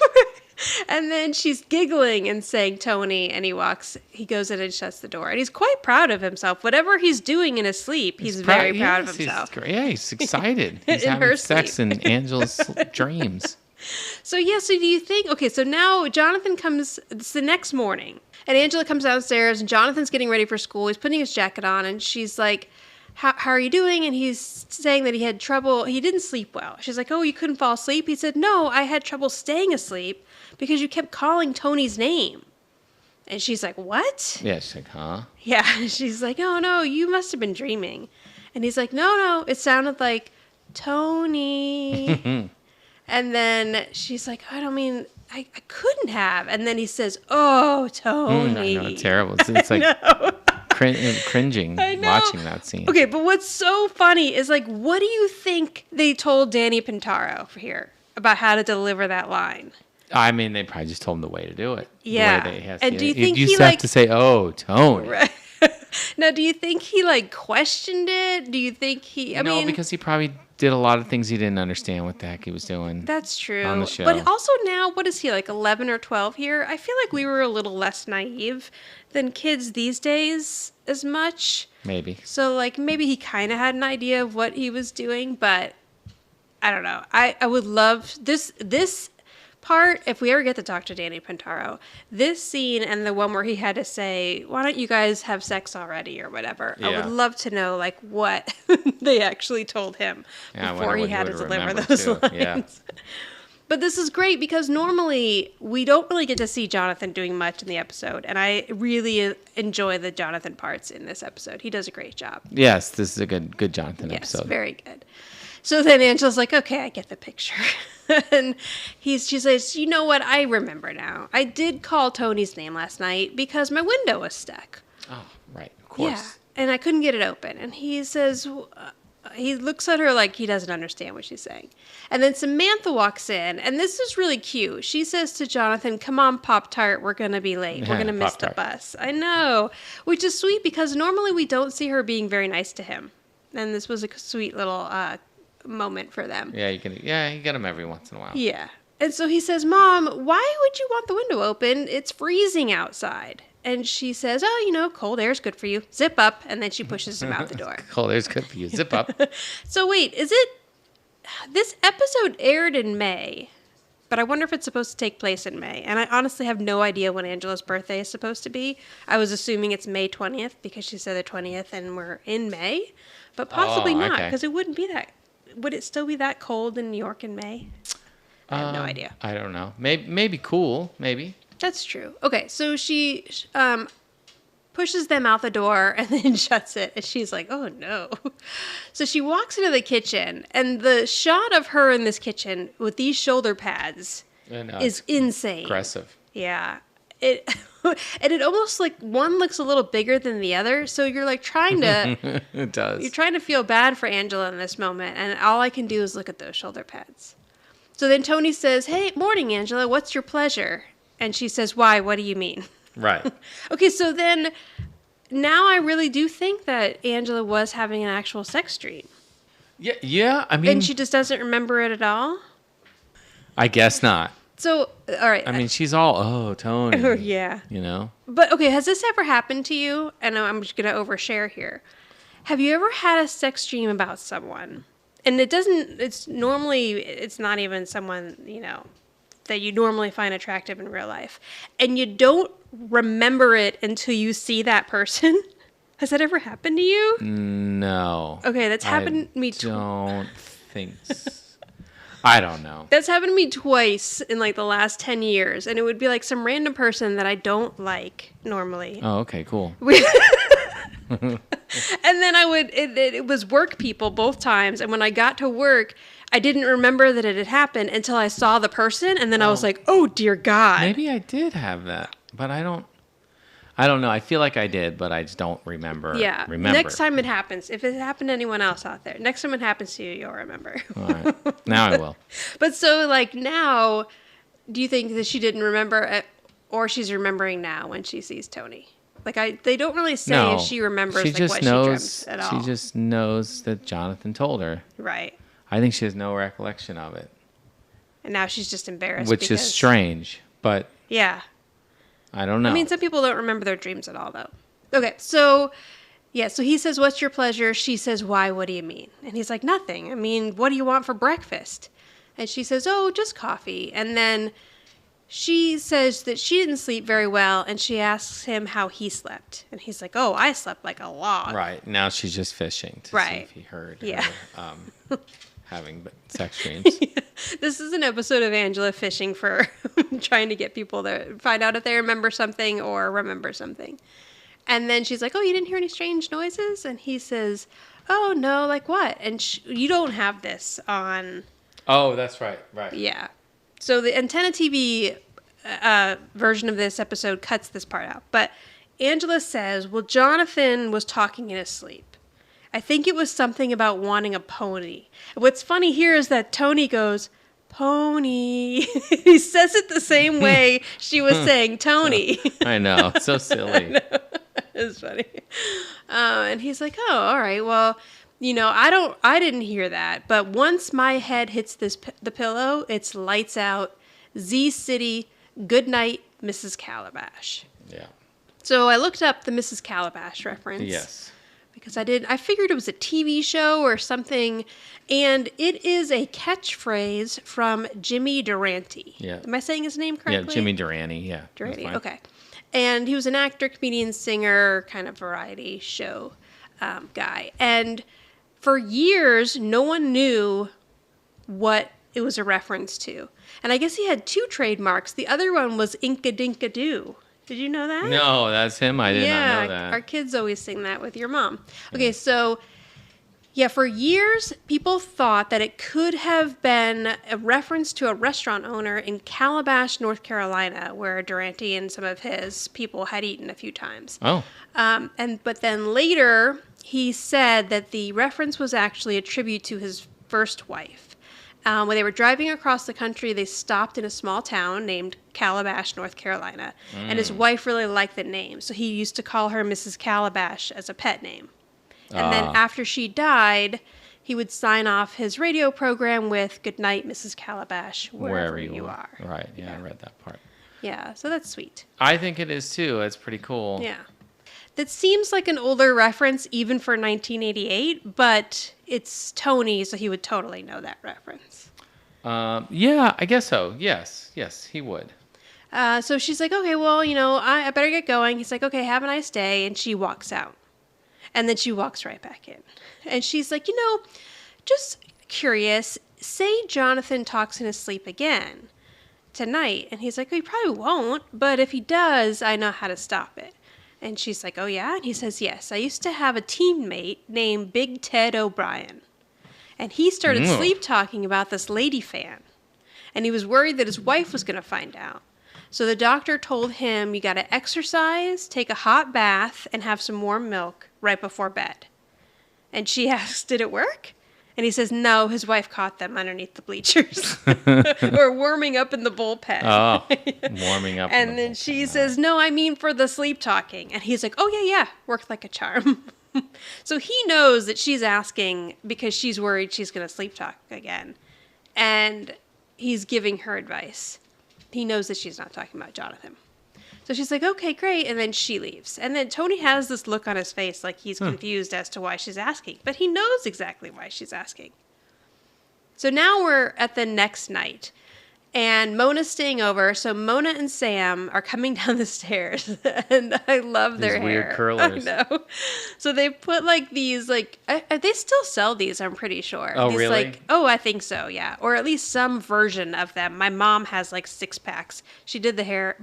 Speaker 1: And then she's giggling and saying, "Tony," and he goes in and shuts the door. And he's quite proud of himself. Whatever he's doing in his sleep, he's very proud of himself.
Speaker 6: He's excited. He's having sex in Angela's dreams.
Speaker 1: So do you think, okay, so now Jonathan comes, it's the next morning, and Angela comes downstairs, and Jonathan's getting ready for school. He's putting his jacket on, and she's like, how are you doing? And he's saying that he had trouble, he didn't sleep well. She's like, "Oh, you couldn't fall asleep?" He said, "No, I had trouble staying asleep because you kept calling Tony's name." And she's like, "What?"
Speaker 6: Yeah, she's like, "Huh?" Yeah,
Speaker 1: she's like, "Oh, no, you must have been dreaming." And he's like, No, it sounded like Tony." And then she's like, "I don't mean, I couldn't have." And then he says, "Oh, Tony."
Speaker 6: I know, terrible. It's like cringing watching that scene.
Speaker 1: Okay, but what's so funny is, like, what do you think they told Danny Pintauro here about how to deliver that line?
Speaker 6: I mean, they probably just told him the way to do it.
Speaker 1: Yeah.
Speaker 6: The way they
Speaker 1: and do you think
Speaker 6: you
Speaker 1: he,
Speaker 6: just have to say, "Oh, Tony."
Speaker 1: Right. Now, do you think he, like, questioned it? Do you think he... I mean,
Speaker 6: because he probably did a lot of things he didn't understand what the heck he was doing.
Speaker 1: That's true.
Speaker 6: On the show.
Speaker 1: But also now, what is he, like 11 or 12 here? I feel like we were a little less naive than kids these days as much.
Speaker 6: Maybe.
Speaker 1: So, like, maybe he kind of had an idea of what he was doing, but I don't know. I would love this part, if we ever get to talk to Danny Pintauro, this scene and the one where he had to say, "Why don't you guys have sex already?" or whatever. Yeah. I would love to know, like, what they actually told him before he had to deliver those lines. Yeah. But this is great because normally we don't really get to see Jonathan doing much in the episode, and I really enjoy the Jonathan parts in this episode. He does a great job.
Speaker 6: Yes, this is a good Jonathan episode.
Speaker 1: Yes, very good. So then Angela's like, "Okay, I get the picture." And she says, "You know what? I remember now. I did call Tony's name last night because my window was stuck."
Speaker 6: Oh, right. Of course.
Speaker 1: Yeah. and I couldn't get it open. And he says, he looks at her like he doesn't understand what she's saying. And then Samantha walks in, and this is really cute. She says to Jonathan, come on, Pop-Tart, we're going to be late. We're going to miss the bus. I know, which is sweet because normally we don't see her being very nice to him. And this was a sweet little moment for them.
Speaker 6: Yeah, you get them every once in a while.
Speaker 1: Yeah. And so he says, Mom, why would you want the window open? It's freezing outside. And she says, oh, you know, cold air's good for you. Zip up. And then she pushes him out the door.
Speaker 6: Cold air's good for you. Zip up.
Speaker 1: So wait, this episode aired in May, but I wonder if it's supposed to take place in May. And I honestly have no idea when Angela's birthday is supposed to be. I was assuming it's May 20th because she said the 20th and we're in May, but possibly not because it wouldn't be that. Would it still be that cold in New York in May? I have no idea.
Speaker 6: I don't know. Maybe cool. Maybe.
Speaker 1: That's true. Okay, so she pushes them out the door and then shuts it. And she's like, oh, no. So she walks into the kitchen. And the shot of her in this kitchen with these shoulder pads is insane.
Speaker 6: Aggressive.
Speaker 1: Yeah. And it almost like one looks a little bigger than the other. So you're like trying to...
Speaker 6: It does.
Speaker 1: You're trying to feel bad for Angela in this moment. And all I can do is look at those shoulder pads. So then Tony says, hey, morning, Angela. What's your pleasure? And she says, why? What do you mean?
Speaker 6: Right.
Speaker 1: Okay, so then now I really do think that Angela was having an actual sex dream.
Speaker 6: Yeah. I mean,
Speaker 1: and she just doesn't remember it at all?
Speaker 6: I guess not.
Speaker 1: So, all right.
Speaker 6: I mean, she's all, oh, Tony.
Speaker 1: Yeah.
Speaker 6: You know?
Speaker 1: But, okay, has this ever happened to you? And I'm just going to overshare here. Have you ever had a sex dream about someone? And it's not even someone, you know, that you normally find attractive in real life. And you don't remember it until you see that person? Has that ever happened to you?
Speaker 6: No.
Speaker 1: Okay, that's happened to me
Speaker 6: don't think so. I don't know.
Speaker 1: That's happened to me twice in like the last 10 years. And it would be like some random person that I don't like normally.
Speaker 6: Oh, okay, cool.
Speaker 1: And then it was work people both times. And when I got to work, I didn't remember that it had happened until I saw the person. And then I was like, oh, dear God.
Speaker 6: Maybe I did have that, but I don't know. I feel like I did, but I just don't remember.
Speaker 1: Yeah. Next time it happens, if it happened to anyone else out there, next time it happens to you, you'll remember.
Speaker 6: All right. Now I will.
Speaker 1: But so like now, do you think that she didn't remember it, or she's remembering now when she sees Tony? Like they don't really say if she remembers
Speaker 6: she just
Speaker 1: what
Speaker 6: knows,
Speaker 1: she dreamt at all.
Speaker 6: She just knows that Jonathan told her.
Speaker 1: Right.
Speaker 6: I think she has no recollection of it.
Speaker 1: And now she's just embarrassed.
Speaker 6: Which is strange, but
Speaker 1: yeah.
Speaker 6: I don't know.
Speaker 1: I mean, some people don't remember their dreams at all, though. Okay, so he says, what's your pleasure? She says, why? What do you mean? And he's like, nothing. I mean, what do you want for breakfast? And she says, oh, just coffee. And then she says that she didn't sleep very well, and she asks him how he slept. And he's like, oh, I slept like a log.
Speaker 6: Right. Now she's just fishing to see if he heard her having sex dreams.
Speaker 1: This is an episode of Angela fishing for trying to get people to find out if they remember something or remember something. And then she's like, oh, you didn't hear any strange noises? And he says, oh, no, like what? And you don't have this on.
Speaker 6: Oh, that's right. Right.
Speaker 1: Yeah. So the Antenna TV version of this episode cuts this part out. But Angela says, well, Jonathan was talking in his sleep. I think it was something about wanting a pony. What's funny here is that Tony goes, pony. He says it the same way she was saying Tony.
Speaker 6: I know. So silly.
Speaker 1: It's funny. And he's like, oh, all right. Well, you know, I didn't hear that. But once my head hits the pillow, it's lights out. Z City, good night, Mrs. Calabash.
Speaker 6: Yeah.
Speaker 1: So I looked up the Mrs. Calabash reference.
Speaker 6: Yes.
Speaker 1: Because I figured it was a TV show or something. And it is a catchphrase from Jimmy Durante.
Speaker 6: Yeah.
Speaker 1: Am I saying his name correctly?
Speaker 6: Yeah, Jimmy Durante. Yeah.
Speaker 1: Durante, okay. And he was an actor, comedian, singer, kind of variety show guy. And for years, no one knew what it was a reference to. And I guess he had two trademarks. The other one was Inka Dinka Doo. Did you know that?
Speaker 6: No, that's him. I did not know that.
Speaker 1: Our kids always sing that with your mom. Okay, so Yeah, for years, people thought that it could have been a reference to a restaurant owner in Calabash, North Carolina, where Durante and some of his people had eaten a few times.
Speaker 6: Oh.
Speaker 1: But then later, he said that the reference was actually a tribute to his first wife. When they were driving across the country, they stopped in a small town named Calabash, North Carolina. And his wife really liked the name, so he used to call her Mrs. Calabash as a pet name. And then after she died, he would sign off his radio program with "Good night, Mrs. Calabash, wherever you are."
Speaker 6: Right. Yeah, I read that part.
Speaker 1: Yeah, so that's sweet.
Speaker 6: I think it is too. It's pretty cool.
Speaker 1: Yeah. That seems like an older reference even for 1988, but it's Tony, so he would totally know that reference.
Speaker 6: Yeah, I guess so. Yes, he would.
Speaker 1: So she's like, okay, well, I better get going. He's like, okay, have a nice day. And she walks out. And then she walks right back in. And she's like, just curious, say Jonathan talks in his sleep again tonight. And he's like, well, he probably won't, but if he does, I know how to stop it. And she's like, oh, yeah? And he says, yes, I used to have a teammate named Big Ted O'Brien. And he started sleep talking about this lady fan. And he was worried that his wife was going to find out. So the doctor told him, you got to exercise, take a hot bath, and have some warm milk right before bed. And she asks, did it work? And he says, no, his wife caught them underneath the bleachers. Or warming up in the bullpen.
Speaker 6: Oh, warming up.
Speaker 1: And then she says, no, I mean for the sleep talking. And he's like, oh, yeah, worked like a charm. So he knows that she's asking because she's worried she's going to sleep talk again. And he's giving her advice. He knows that she's not talking about Jonathan. So she's like, okay, great. And then she leaves. And then Tony has this look on his face like he's confused as to why she's asking. But he knows exactly why she's asking. So now we're at the next night. And Mona's staying over. So Mona and Sam are coming down the stairs. And I love their hair.
Speaker 6: Weird curlers.
Speaker 1: I know. So they put these, they still sell these, I'm pretty sure.
Speaker 6: Oh,
Speaker 1: these,
Speaker 6: really?
Speaker 1: I think so, yeah. Or at least some version of them. My mom has 6 packs. She did the hair,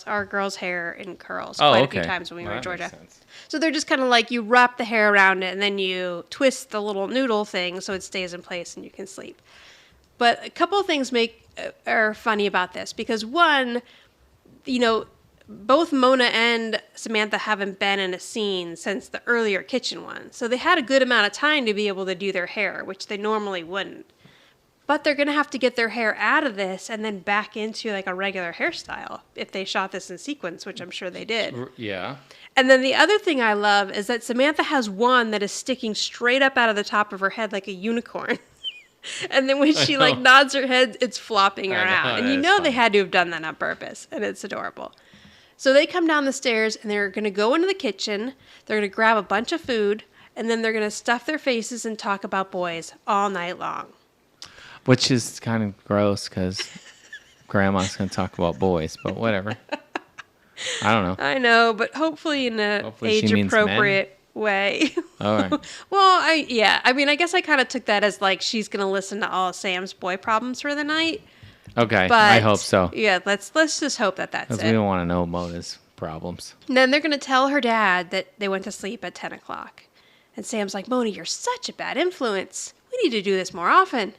Speaker 1: our girl's hair in curls quite a few times when we were in Georgia. So they're just kind of you wrap the hair around it and then you twist the little noodle thing so it stays in place and you can sleep. But a couple of things are funny about this because one, both Mona and Samantha haven't been in a scene since the earlier kitchen one. So they had a good amount of time to be able to do their hair, which they normally wouldn't. But they're going to have to get their hair out of this and then back into a regular hairstyle if they shot this in sequence, which I'm sure they did.
Speaker 6: Yeah.
Speaker 1: And then the other thing I love is that Samantha has one that is sticking straight up out of the top of her head like a unicorn. And then when she nods her head, it's flopping her out. And they had to have done that on purpose. And it's adorable. So they come down the stairs and they're going to go into the kitchen. They're going to grab a bunch of food. And then they're going to stuff their faces and talk about boys all night long.
Speaker 6: Which is kind of gross because Grandma's going to talk about boys. But whatever. I don't know.
Speaker 1: I know. But hopefully in an age-appropriate way.
Speaker 6: All right.
Speaker 1: Well, I guess I kind of took that as she's going to listen to all of Sam's boy problems for the night.
Speaker 6: Okay,
Speaker 1: but,
Speaker 6: I hope so.
Speaker 1: Yeah, let's just hope that's it.
Speaker 6: Because we don't want to know Mona's problems.
Speaker 1: And then they're going to tell her dad that they went to sleep at 10 o'clock. And Sam's like, Mona, you're such a bad influence. We need to do this more often.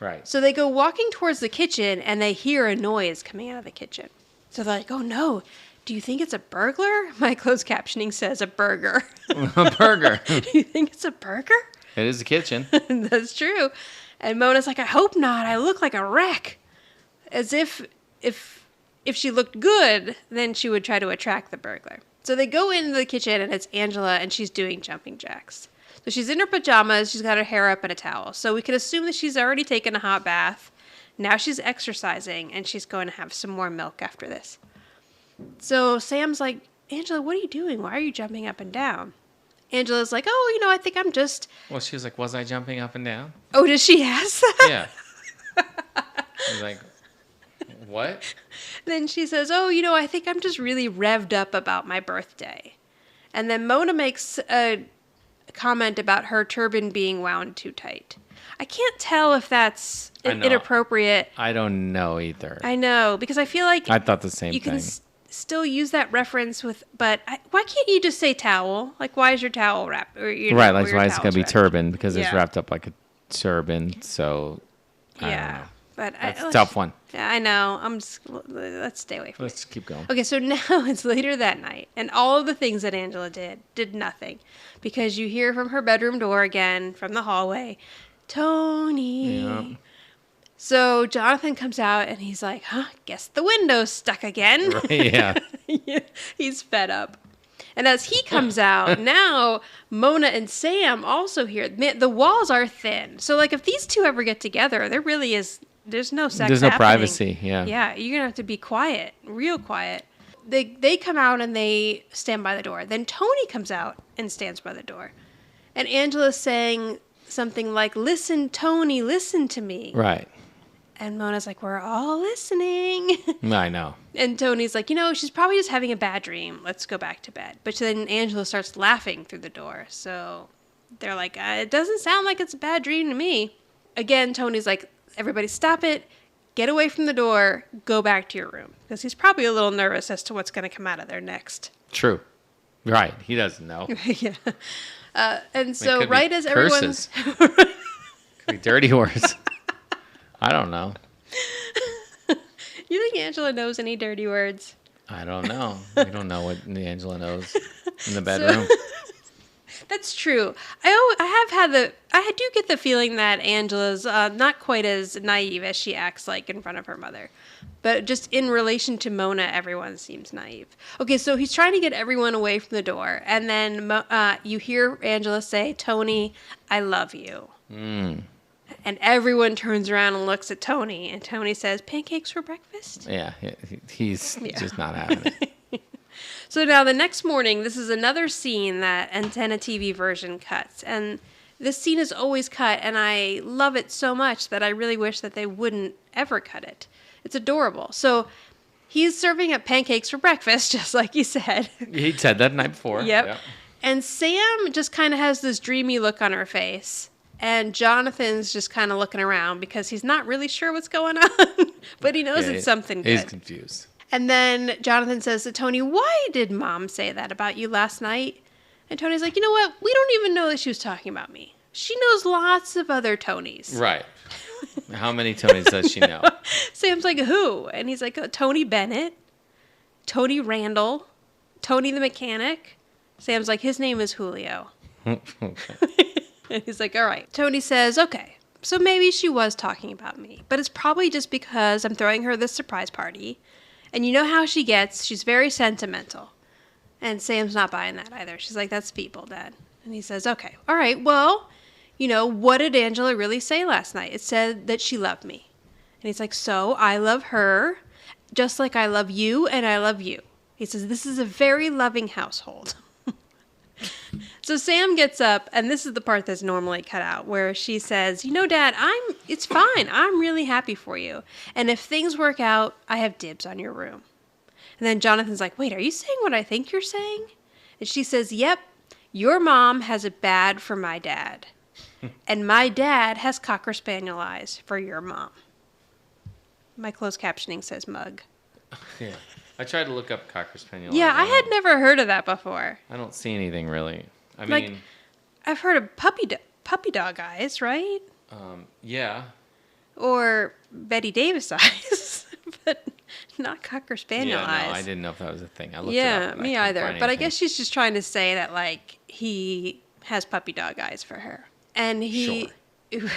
Speaker 6: Right.
Speaker 1: So they go walking towards the kitchen and they hear a noise coming out of the kitchen. So they're like, oh no. Do you think it's a burglar? My closed captioning says a burger.
Speaker 6: A burger.
Speaker 1: Do you think it's a burger?
Speaker 6: It is a kitchen.
Speaker 1: That's true. And Mona's like, I hope not. I look like a wreck. As if she looked good, then she would try to attract the burglar. So they go into the kitchen and it's Angela and she's doing jumping jacks. So she's in her pajamas. She's got her hair up in a towel. So we can assume that she's already taken a hot bath. Now she's exercising and she's going to have some more milk after this. So Sam's like, Angela, what are you doing? Why are you jumping up and down? Angela's like, oh, I think I'm just...
Speaker 6: Well, she was like, was I jumping up and down?
Speaker 1: Oh, does she ask that?
Speaker 6: Yeah. I was like, what?
Speaker 1: Then she says, oh, I think I'm just really revved up about my birthday. And then Mona makes a comment about her turban being wound too tight. I can't tell if that's inappropriate.
Speaker 6: I don't know either.
Speaker 1: I know, because I feel like...
Speaker 6: I thought the same thing.
Speaker 1: still use that reference but why can't you just say towel? Like, why is your towel wrapped? Or,
Speaker 6: Right, like why is it going to be
Speaker 1: wrapped?
Speaker 6: turban? Because it's
Speaker 1: Yeah.
Speaker 6: wrapped up like a turban, so I don't know.
Speaker 1: But
Speaker 6: That's a tough one.
Speaker 1: Yeah, I know. Let's stay away from it.
Speaker 6: Let's keep going.
Speaker 1: Okay, so now it's later that night, and all of the things that Angela did nothing. Because you hear from her bedroom door again, from the hallway, Tony.
Speaker 6: Yeah.
Speaker 1: So Jonathan comes out, and he's like, guess the window's stuck again.
Speaker 6: Right, yeah.
Speaker 1: Yeah, he's fed up. And as he comes out, now Mona and Sam also hear. Man, the walls are thin. So, like, if these two ever get together, there's no sex
Speaker 6: There's no
Speaker 1: happening.
Speaker 6: privacy, yeah.
Speaker 1: Yeah, you're going to have to be quiet, real quiet. They come out and they stand by the door. Then Tony comes out and stands by the door. And Angela's saying something like, listen, Tony, listen to me.
Speaker 6: Right.
Speaker 1: And Mona's like, we're all listening.
Speaker 6: I know.
Speaker 1: And Tony's like, she's probably just having a bad dream. Let's go back to bed. But then Angela starts laughing through the door. So they're like, it doesn't sound like it's a bad dream to me. Again, Tony's like, everybody stop it. Get away from the door. Go back to your room. Because he's probably a little nervous as to what's going to come out of there next.
Speaker 6: True. Right. He doesn't know.
Speaker 1: Yeah. And
Speaker 6: It
Speaker 1: so
Speaker 6: could be
Speaker 1: right as everyone's...
Speaker 6: curses. Could be dirty words. I don't know.
Speaker 1: You think Angela knows any dirty words?
Speaker 6: I don't know. We don't know what Angela knows in the bedroom.
Speaker 1: That's true. I do get the feeling that Angela's not quite as naive as she acts like in front of her mother. But just in relation to Mona, everyone seems naive. Okay, so he's trying to get everyone away from the door. And then you hear Angela say, Tony, I love you. And everyone turns around and looks at Tony. And Tony says, pancakes for breakfast?
Speaker 6: Yeah, he's just not having it.
Speaker 1: So now the next morning, this is another scene that Antenna TV version cuts. And this scene is always cut, and I love it so much that I really wish that they wouldn't ever cut it. It's adorable. So he's serving up pancakes for breakfast, just like you said.
Speaker 6: He said that the night before.
Speaker 1: Yep. And Sam just kind of has this dreamy look on her face. And Jonathan's just kind of looking around because he's not really sure what's going on. But he knows it's something good.
Speaker 6: He's confused.
Speaker 1: And then Jonathan says to Tony, why did Mom say that about you last night? And Tony's like, you know what? We don't even know that she was talking about me. She knows lots of other Tonys.
Speaker 6: Right. How many Tonys does she know?
Speaker 1: Sam's like, who? And he's like, Tony Bennett, Tony Randall, Tony the mechanic. Sam's like, his name is Julio. And he's like, all right. Tony says, okay, so maybe she was talking about me, but it's probably just because I'm throwing her this surprise party. And you know how she gets. She's very sentimental. And Sam's not buying that either. She's like, that's people, Dad. And he says, okay, all right, well, what did Angela really say last night? It said that she loved me. And he's like, so I love her just like I love you and I love you. He says, this is a very loving household. So Sam gets up, and this is the part that's normally cut out, where she says, Dad, it's fine. I'm really happy for you. And if things work out, I have dibs on your room. And then Jonathan's like, wait, are you saying what I think you're saying? And she says, yep, your mom has it bad for my dad. And my dad has Cocker Spaniel eyes for your mom. My closed captioning says mug.
Speaker 6: Yeah. I tried to look up Cocker Spaniel.
Speaker 1: Yeah, I had never heard of that before.
Speaker 6: I don't see anything really. I
Speaker 1: Like,
Speaker 6: mean,
Speaker 1: I've heard of puppy dog eyes, right?
Speaker 6: yeah.
Speaker 1: Or Betty Davis eyes, but not Cocker Spaniel eyes.
Speaker 6: No, I didn't know if that was a thing. I looked it up.
Speaker 1: Yeah, me either. But I guess she's just trying to say that, like, he has puppy dog eyes for her. And he... Sure.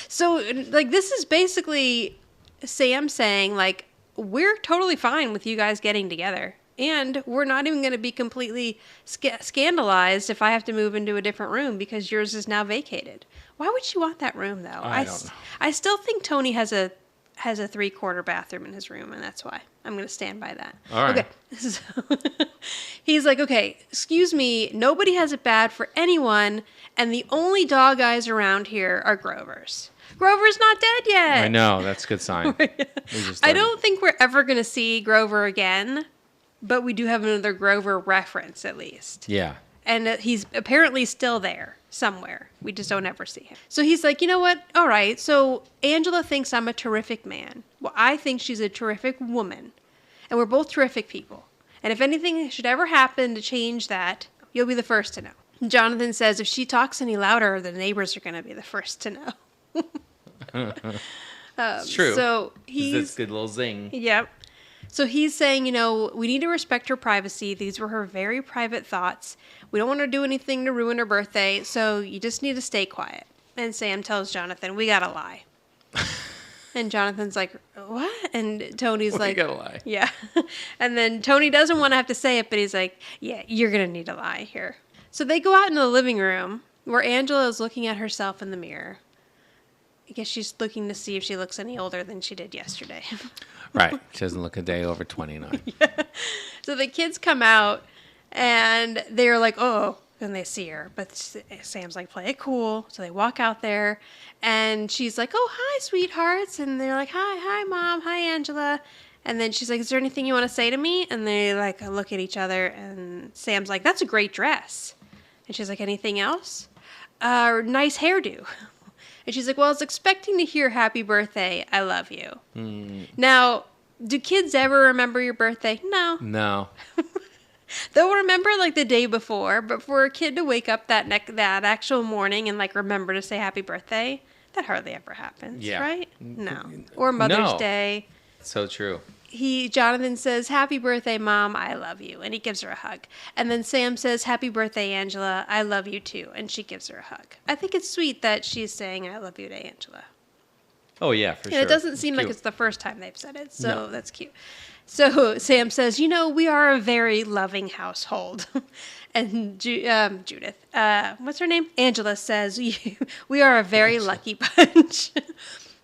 Speaker 1: So, like, this is basically Sam saying, like, we're totally fine with you guys getting together. And we're not even going to be completely scandalized if I have to move into a different room because yours is now vacated. Why would she want that room, though?
Speaker 6: I don't know.
Speaker 1: I still think Tony has a 3/4 bathroom in his room, and that's why. I'm going to stand by that.
Speaker 6: All right.
Speaker 1: Okay. So he's like, okay, excuse me, nobody has it bad for anyone, and the only dog eyes around here are Grover's. Grover's not dead yet.
Speaker 6: I know. That's a good sign.
Speaker 1: I don't think we're ever going to see Grover again, but we do have another Grover reference at least.
Speaker 6: Yeah.
Speaker 1: And he's apparently still there somewhere. We just don't ever see him. So he's like, you know what? All right. So Angela thinks I'm a terrific man. Well, I think she's a terrific woman. And we're both terrific people. And if anything should ever happen to change that, you'll be the first to know. Jonathan says if she talks any louder, the neighbors are going to be the first to know.
Speaker 6: It's true.
Speaker 1: So
Speaker 6: It's this good little zing.
Speaker 1: Yep. So he's saying, we need to respect her privacy. These were her very private thoughts. We don't want her to do anything to ruin her birthday, so you just need to stay quiet. And Sam tells Jonathan, we gotta lie. And Jonathan's like, what? And Tony's like,
Speaker 6: We gotta lie.
Speaker 1: Yeah. And then Tony doesn't want to have to say it, but he's like, yeah, you're gonna need to lie here. So they go out into the living room where Angela is looking at herself in the mirror. I guess she's looking to see if she looks any older than she did yesterday.
Speaker 6: Right. She doesn't look a day over 29.
Speaker 1: So the kids come out and they're like, oh, and they see her. But Sam's like, play it cool. So they walk out there and she's like, oh, hi, sweethearts. And they're like, hi, Mom. Hi, Angela. And then she's like, is there anything you want to say to me? And they like look at each other and Sam's like, that's a great dress. And she's like, anything else? Nice hairdo. And she's like, well, I was expecting to hear happy birthday. I love you. Now, do kids ever remember your birthday? No.
Speaker 6: No.
Speaker 1: They'll remember like the day before, but for a kid to wake up that actual morning and like remember to say happy birthday, that hardly ever happens,
Speaker 6: Yeah.
Speaker 1: right? No. Or Mother's
Speaker 6: No.
Speaker 1: Day.
Speaker 6: So true.
Speaker 1: Jonathan says, happy birthday, Mom, I love you. And he gives her a hug. And then Sam says, happy birthday, Angela, I love you too. And she gives her a hug. I think it's sweet that she's saying, I love you to Angela.
Speaker 6: Oh, yeah, for
Speaker 1: And
Speaker 6: sure.
Speaker 1: it doesn't seem like
Speaker 6: cute.
Speaker 1: it's the first time they've said it, so
Speaker 6: No.
Speaker 1: that's cute. So Sam says, we are a very loving household. And Judith, what's her name? Angela says, we are a very lucky bunch.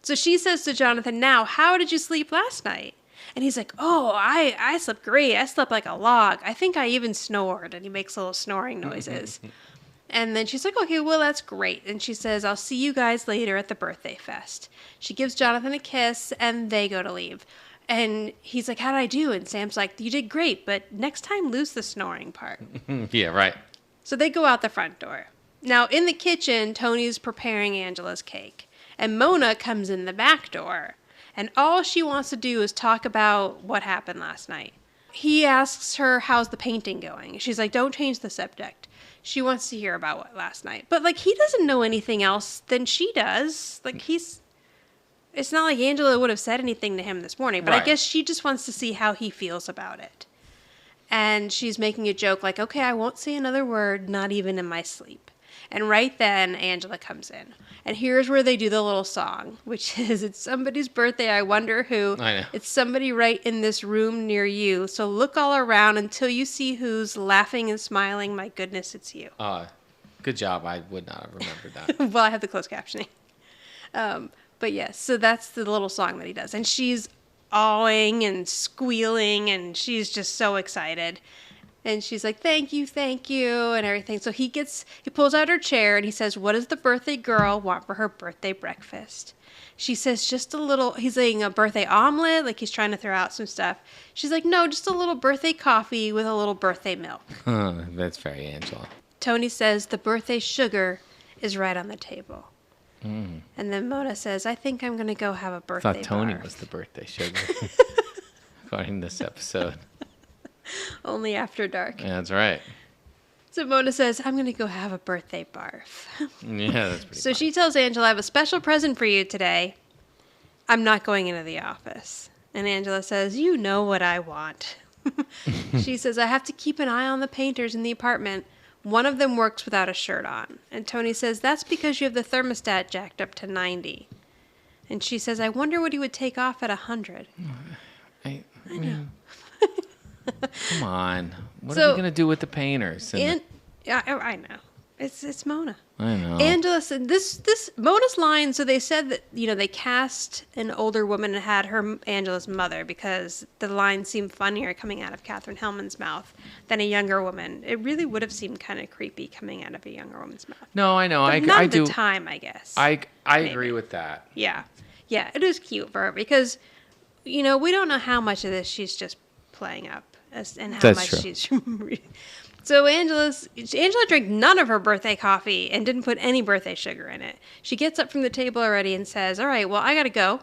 Speaker 1: So she says to Jonathan, now, how did you sleep last night? And he's like, oh, I slept great. I slept like a log. I think I even snored. And he makes little snoring noises. And then she's like, okay, well, that's great. And she says, I'll see you guys later at the birthday fest. She gives Jonathan a kiss, and they go to leave. And he's like, how did I do? And Sam's like, you did great, but next time lose the snoring part.
Speaker 6: Yeah, right.
Speaker 1: So they go out the front door. Now, in the kitchen, Tony's preparing Angela's cake. And Mona comes in the back door. And all she wants to do is talk about what happened last night. He asks her, how's the painting going? She's like, don't change the subject. She wants to hear about what last night. But, like, he doesn't know anything else than she does. Like, it's not like Angela would have said anything to him this morning. But
Speaker 6: Right.
Speaker 1: I guess she just wants to see how he feels about it. And she's making a joke like, okay, I won't say another word, not even in my sleep. And right then, Angela comes in. And here's where they do the little song, which is, it's somebody's birthday, I wonder who.
Speaker 6: I know.
Speaker 1: It's somebody right in this room near you. So look all around until you see who's laughing and smiling. My goodness, it's you.
Speaker 6: Good job. I would not have remembered that.
Speaker 1: Well, I have the closed captioning. But yes, so that's the little song that he does. And she's awing and squealing, and she's just so excited. And she's like, thank you, and everything. So he pulls out her chair, and he says, what does the birthday girl want for her birthday breakfast? She says, just a little, he's saying a birthday omelet, like he's trying to throw out some stuff. She's like, no, just a little birthday coffee with a little birthday milk.
Speaker 6: That's very Angela.
Speaker 1: Tony says, the birthday sugar is right on the table. And then Mona says, I think I'm going to go have a
Speaker 6: I
Speaker 1: birthday
Speaker 6: thought Tony
Speaker 1: bar.
Speaker 6: was the birthday sugar. According to this episode.
Speaker 1: Only after dark.
Speaker 6: Yeah, that's right.
Speaker 1: So Mona says, I'm going to go have a birthday barf.
Speaker 6: Yeah, that's pretty
Speaker 1: So
Speaker 6: funny.
Speaker 1: she tells Angela, I have a special present for you today. I'm not going into the office. And Angela says, you know what I want. She says, I have to keep an eye on the painters in the apartment. One of them works without a shirt on. And Tony says, that's because you have the thermostat jacked up to 90. And she says, I wonder what he would take off at 100.
Speaker 6: I know. Come on. What
Speaker 1: So-
Speaker 6: are we going to do with the painters?
Speaker 1: And yeah, I know. It's Mona.
Speaker 6: I know.
Speaker 1: Angela said this Mona's line. So they said that they cast an older woman and had her Angela's mother because the line seemed funnier coming out of Katherine Hellman's mouth than a younger woman. It really would have seemed kind of creepy coming out of a younger woman's mouth.
Speaker 6: No, I know.
Speaker 1: But
Speaker 6: I
Speaker 1: not at
Speaker 6: do.
Speaker 1: the time, I guess.
Speaker 6: I
Speaker 1: Maybe.
Speaker 6: agree with that.
Speaker 1: Yeah, it is cute for her because we don't know how much of this she's just playing up and how
Speaker 6: That's
Speaker 1: much
Speaker 6: true.
Speaker 1: she's. So Angela drank none of her birthday coffee and didn't put any birthday sugar in it. She gets up from the table already and says, all right, well, I got to go.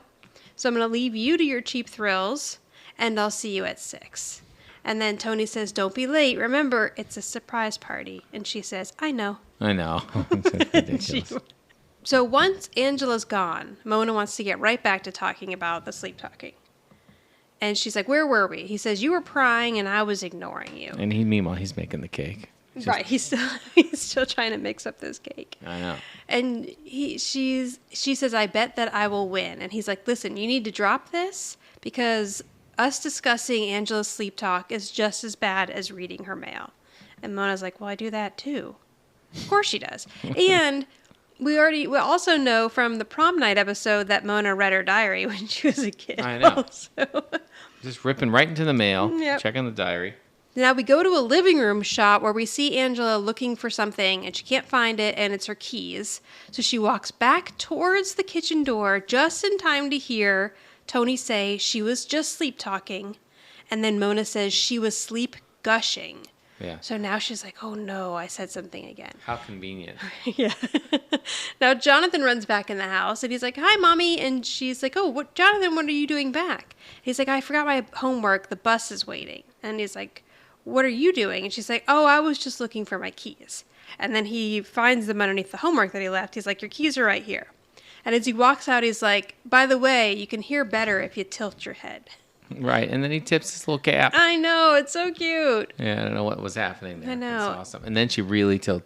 Speaker 1: So I'm going to leave you to your cheap thrills. and I'll see you at 6. And then Tony says, don't be late. Remember, it's a surprise party. And she says, I know.
Speaker 6: I know. It's ridiculous.
Speaker 1: So once Angela's gone, Mona wants to get right back to talking about the sleep talking. And she's like, where were we? He says, you were prying and I was ignoring you.
Speaker 6: And meanwhile, he's making the cake.
Speaker 1: Right. He's still trying to mix up this cake.
Speaker 6: I know.
Speaker 1: And she says, I bet that I will win. And he's like, listen, you need to drop this because us discussing Angela's sleep talk is just as bad as reading her mail. And Mona's like, well, I do that too. Of course she does. And we also know from the prom night episode that Mona read her diary when she was a kid.
Speaker 6: I know.
Speaker 1: Also.
Speaker 6: Just ripping right into the mail,
Speaker 1: Yep.
Speaker 6: checking the diary.
Speaker 1: Now we go to a living room shot where we see Angela looking for something and she can't find it and it's her keys. So she walks back towards the kitchen door just in time to hear Tony say she was just sleep talking. And then Mona says she was sleep gushing.
Speaker 6: Yeah.
Speaker 1: So now she's like, oh no, I said something again.
Speaker 6: How convenient.
Speaker 1: Yeah. Now Jonathan runs back in the house and he's like, hi, Mommy. And she's like, oh, Jonathan, what are you doing back? He's like, I forgot my homework. The bus is waiting. And he's like, what are you doing? And she's like, oh, I was just looking for my keys. And then he finds them underneath the homework that he left. He's like, your keys are right here. And as he walks out, he's like, by the way, you can hear better if you tilt your head.
Speaker 6: Right. And then he tips his little cap.
Speaker 1: I know. It's so cute.
Speaker 6: Yeah, I don't know what was happening there.
Speaker 1: I know.
Speaker 6: It's awesome. And then she really tilts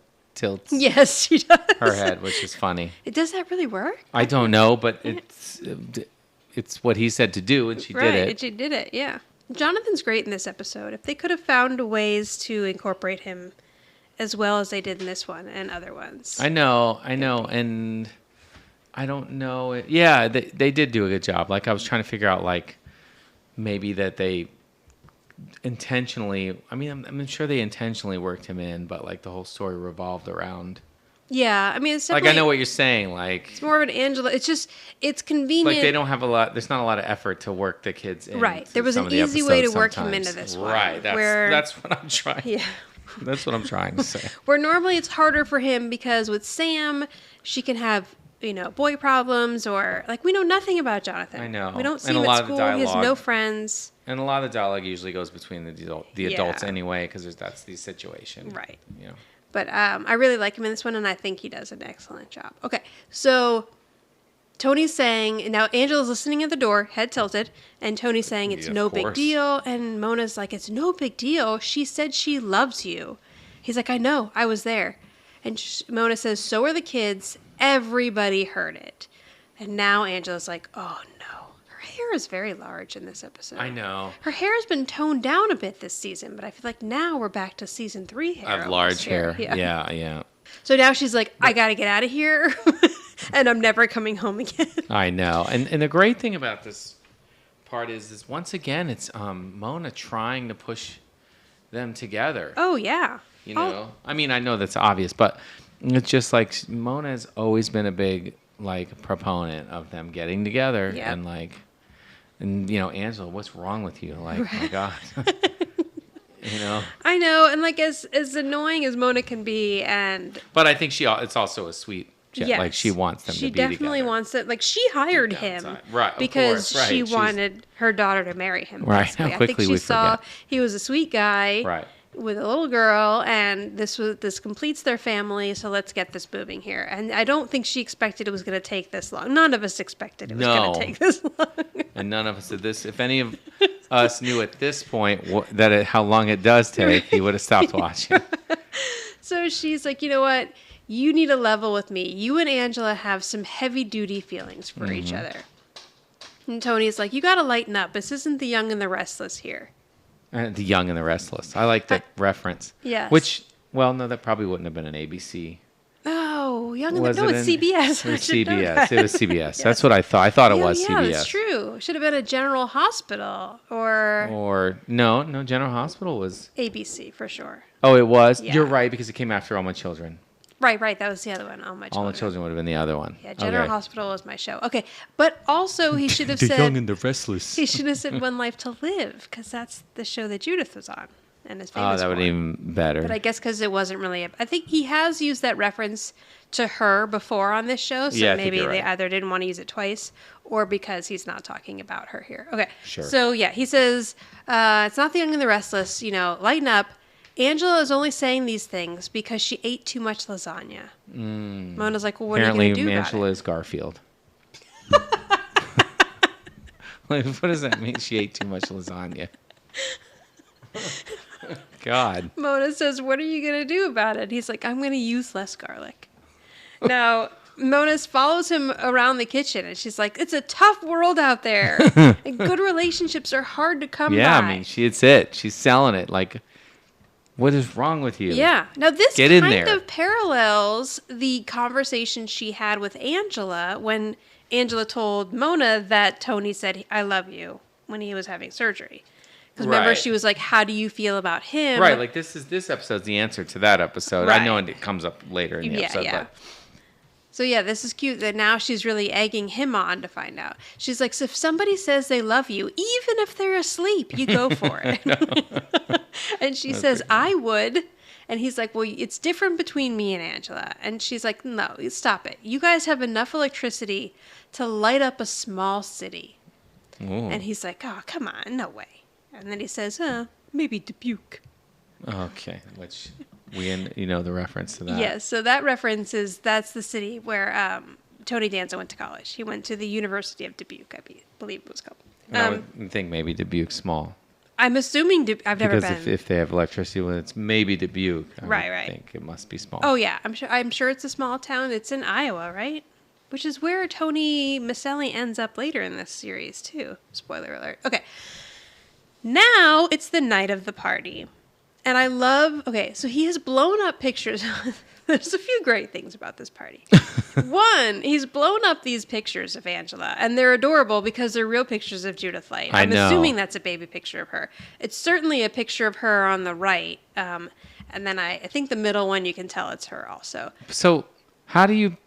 Speaker 1: Yes, she does.
Speaker 6: her head, which is funny.
Speaker 1: Does that really work?
Speaker 6: I don't know, but it's what he said to do, and she did it.
Speaker 1: And she did it, yeah. Jonathan's great in this episode. If they could have found ways to incorporate him as well as they did in this one and other ones.
Speaker 6: I know, and I don't know. Yeah, they did do a good job. Like, I was trying to figure out, like, maybe that they intentionally, I mean, I'm sure they intentionally worked him in, but, like, the whole story revolved around.
Speaker 1: Yeah, I mean, it's
Speaker 6: like, I know what you're saying. Like,
Speaker 1: it's more of an Angela. It's just, it's convenient.
Speaker 6: Like, they don't have a lot. There's not a lot of effort to work the kids in.
Speaker 1: Right. There was an easy way to work him into this one.
Speaker 6: Right. That's what I'm trying.
Speaker 1: Yeah.
Speaker 6: That's what I'm trying to say.
Speaker 1: Where normally it's harder for him because with Sam, she can have, boy problems or, like, we know nothing about Jonathan.
Speaker 6: I know.
Speaker 1: We don't see him at school. He has no friends.
Speaker 6: And a lot of the dialogue usually goes between the adults anyway, because that's the situation.
Speaker 1: Right.
Speaker 6: You know.
Speaker 1: But I really like him in this one, and I think he does an excellent job. Okay, so Tony's saying, now Angela's listening at the door, head tilted, and Tony's saying it's no big deal, and Mona's like, it's no big deal. She said she loves you. He's like, I know, I was there. And Mona says, so are the kids. Everybody heard it. And now Angela's like, oh no. Her hair is very large in this episode.
Speaker 6: I know.
Speaker 1: Her hair has been toned down a bit this season, but I feel like now we're back to season 3 hair.
Speaker 6: I have large hair. Yeah.
Speaker 1: So now she's like, I got to get out of here, and I'm never coming home again.
Speaker 6: I know. And the great thing about this part is once again, it's Mona trying to push them together.
Speaker 1: Oh, yeah.
Speaker 6: I mean, I know that's obvious, but it's just like Mona has always been a big, like, proponent of them getting together.
Speaker 1: Yep.
Speaker 6: And, like, Angela, what's wrong with you? Like, my God.
Speaker 1: I know, and like as annoying as Mona can be,
Speaker 6: but I think it's also a sweet.
Speaker 1: Yes.
Speaker 6: Like, she wants them to be together.
Speaker 1: She definitely wants it. Like, she hired him,
Speaker 6: right?
Speaker 1: Because
Speaker 6: right.
Speaker 1: she wanted her daughter to marry him.
Speaker 6: Right.
Speaker 1: Basically.
Speaker 6: How quickly
Speaker 1: I think she saw he was a sweet guy,
Speaker 6: right,
Speaker 1: with a little girl, and this completes their family. So let's get this moving here. And I don't think she expected it was going to take this long. None of us expected it was going to take this long.
Speaker 6: And none of us did this. If any of us knew at this point how long it does take, he would have stopped watching.
Speaker 1: So she's like, you know what? You need a level with me. You and Angela have some heavy-duty feelings for each other. And Tony's like, you got to lighten up. This isn't the Young and the Restless here.
Speaker 6: The Young and the Restless. I like that reference.
Speaker 1: Yes.
Speaker 6: Which, well, no, that probably wouldn't have been an ABC.
Speaker 1: Oh, Young and the... No, it's CBS.
Speaker 6: It was CBS. It was CBS. Yes. That's what I thought. I thought it was CBS.
Speaker 1: Yeah, that's true. It should have been a General Hospital
Speaker 6: or... No, General Hospital was...
Speaker 1: ABC, for sure.
Speaker 6: Oh, it was?
Speaker 1: Yeah.
Speaker 6: You're right, because it came after All My Children.
Speaker 1: Right. That was the other one. All My Children.
Speaker 6: All My Children would have been the other one.
Speaker 1: Yeah, General Hospital was my show. Okay, but also he should have said...
Speaker 6: The Young and the Restless.
Speaker 1: He should have said One Life to Live, because that's the show that Judith was on and is famous
Speaker 6: that would
Speaker 1: for.
Speaker 6: be even better.
Speaker 1: But I guess because it wasn't really... I think he has used that reference to her before on this show, so
Speaker 6: Yeah, I think
Speaker 1: maybe
Speaker 6: you're
Speaker 1: they
Speaker 6: right.
Speaker 1: either didn't want to use it twice or because he's not talking about her here. Okay.
Speaker 6: Sure.
Speaker 1: So yeah, he says, it's not the young and the restless, lighten up. Angela is only saying these things because she ate too much lasagna. Mona's like, well, what
Speaker 6: Apparently,
Speaker 1: are you going to do
Speaker 6: Angela
Speaker 1: about it?
Speaker 6: is Garfield. Like, what does that mean? She ate too much lasagna. God.
Speaker 1: Mona says, what are you going to do about it? He's like, I'm going to use less garlic. Now, Mona follows him around the kitchen, and she's like, it's a tough world out there. And good relationships are hard to come by.
Speaker 6: Yeah, I mean, it's it. She's selling it. Like, what is wrong with you?
Speaker 1: Yeah. Now, this
Speaker 6: Get in
Speaker 1: kind
Speaker 6: there.
Speaker 1: of parallels the conversation she had with Angela when Angela told Mona that Tony said, I love you, when he was having surgery. Because remember,
Speaker 6: Right.
Speaker 1: she was like, how do you feel about him?
Speaker 6: Right, like this episode's the answer to that episode. I know
Speaker 1: Right.
Speaker 6: it comes up later in the episode, but
Speaker 1: So yeah, this is cute that now she's really egging him on to find out. She's like, so if somebody says they love you, even if they're asleep, you go for it. And she says, I would. And he's like, well, it's different between me and Angela. And she's like, no, stop it. You guys have enough electricity to light up a small city. And he's like, oh, come on, no way. And then he says, maybe Dubuque.
Speaker 6: okay, which you know the reference to that.
Speaker 1: Yes, so that reference that's the city where Tony Danza went to college. He went to the University of Dubuque, I believe it was called.
Speaker 6: I would think maybe Dubuque's small.
Speaker 1: I'm assuming I've never
Speaker 6: Because
Speaker 1: been.
Speaker 6: if they have electricity, when it's maybe Dubuque, I
Speaker 1: Right.
Speaker 6: think it must be small.
Speaker 1: Oh yeah, I'm sure it's a small town. It's in Iowa, right? Which is where Tony Micelli ends up later in this series too. Spoiler alert. Okay. Now it's the night of the party. And I love, so he has blown up pictures. There's a few great things about this party. One, he's blown up these pictures of Angela, and they're adorable because they're real pictures of Judith Light.
Speaker 6: I
Speaker 1: I'm
Speaker 6: know.
Speaker 1: assuming that's a baby picture of her. It's certainly a picture of her on the right. And then I think the middle one, you can tell it's her also.
Speaker 6: So how do you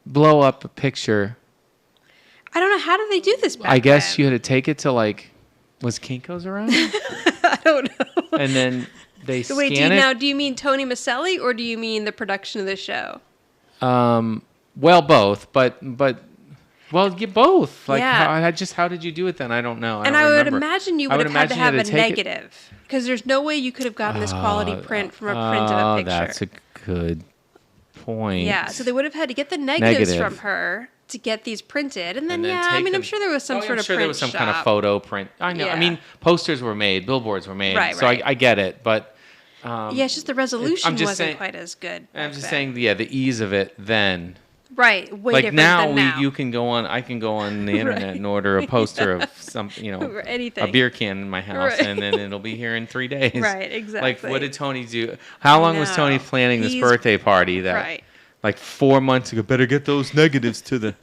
Speaker 6: blow up a picture?
Speaker 1: I don't know. How did they do this back
Speaker 6: I guess
Speaker 1: then?
Speaker 6: you had to take it to was Kinko's around?
Speaker 1: I don't know.
Speaker 6: And then they scan
Speaker 1: Wait,
Speaker 6: it?
Speaker 1: do you mean Tony Micelli or do you mean the production of the show?
Speaker 6: Well, both, but yeah, both. Like,
Speaker 1: Yeah.
Speaker 6: how did you do it then? I don't know.
Speaker 1: And
Speaker 6: I
Speaker 1: I
Speaker 6: don't
Speaker 1: would
Speaker 6: remember.
Speaker 1: imagine you
Speaker 6: I
Speaker 1: would have had to
Speaker 6: imagine
Speaker 1: have
Speaker 6: you
Speaker 1: a
Speaker 6: to take it-
Speaker 1: negative because there's no way you could have gotten this quality print from a print of a picture.
Speaker 6: That's a good point.
Speaker 1: Yeah, so they would have had to get the negatives
Speaker 6: Negative.
Speaker 1: from her to get these printed, and then,
Speaker 6: And then
Speaker 1: I
Speaker 6: take
Speaker 1: mean, I'm
Speaker 6: them-
Speaker 1: sure there was some sort
Speaker 6: I'm
Speaker 1: of
Speaker 6: sure
Speaker 1: print
Speaker 6: there was some kind of
Speaker 1: shop.
Speaker 6: photo print. I know.
Speaker 1: Yeah.
Speaker 6: I mean, posters were made, billboards were made.
Speaker 1: Right,
Speaker 6: so
Speaker 1: right.
Speaker 6: I get it, but
Speaker 1: Yeah, it's just the resolution
Speaker 6: I'm just
Speaker 1: wasn't
Speaker 6: saying-
Speaker 1: quite as good.
Speaker 6: I'm
Speaker 1: back
Speaker 6: just
Speaker 1: then.
Speaker 6: saying, yeah, the ease of it then.
Speaker 1: Right, way
Speaker 6: Like
Speaker 1: different
Speaker 6: now,
Speaker 1: than now.
Speaker 6: you can go on. I can go on the internet and order a poster of some,
Speaker 1: Or anything.
Speaker 6: a beer can in my house,
Speaker 1: Right.
Speaker 6: and then it'll be here in 3 days.
Speaker 1: Right,
Speaker 6: Like,
Speaker 1: exactly.
Speaker 6: what did Tony do? How long was Tony
Speaker 1: know.
Speaker 6: planning this
Speaker 1: He's-
Speaker 6: birthday party? That
Speaker 1: Right.
Speaker 6: like 4 months ago. Better get those negatives to the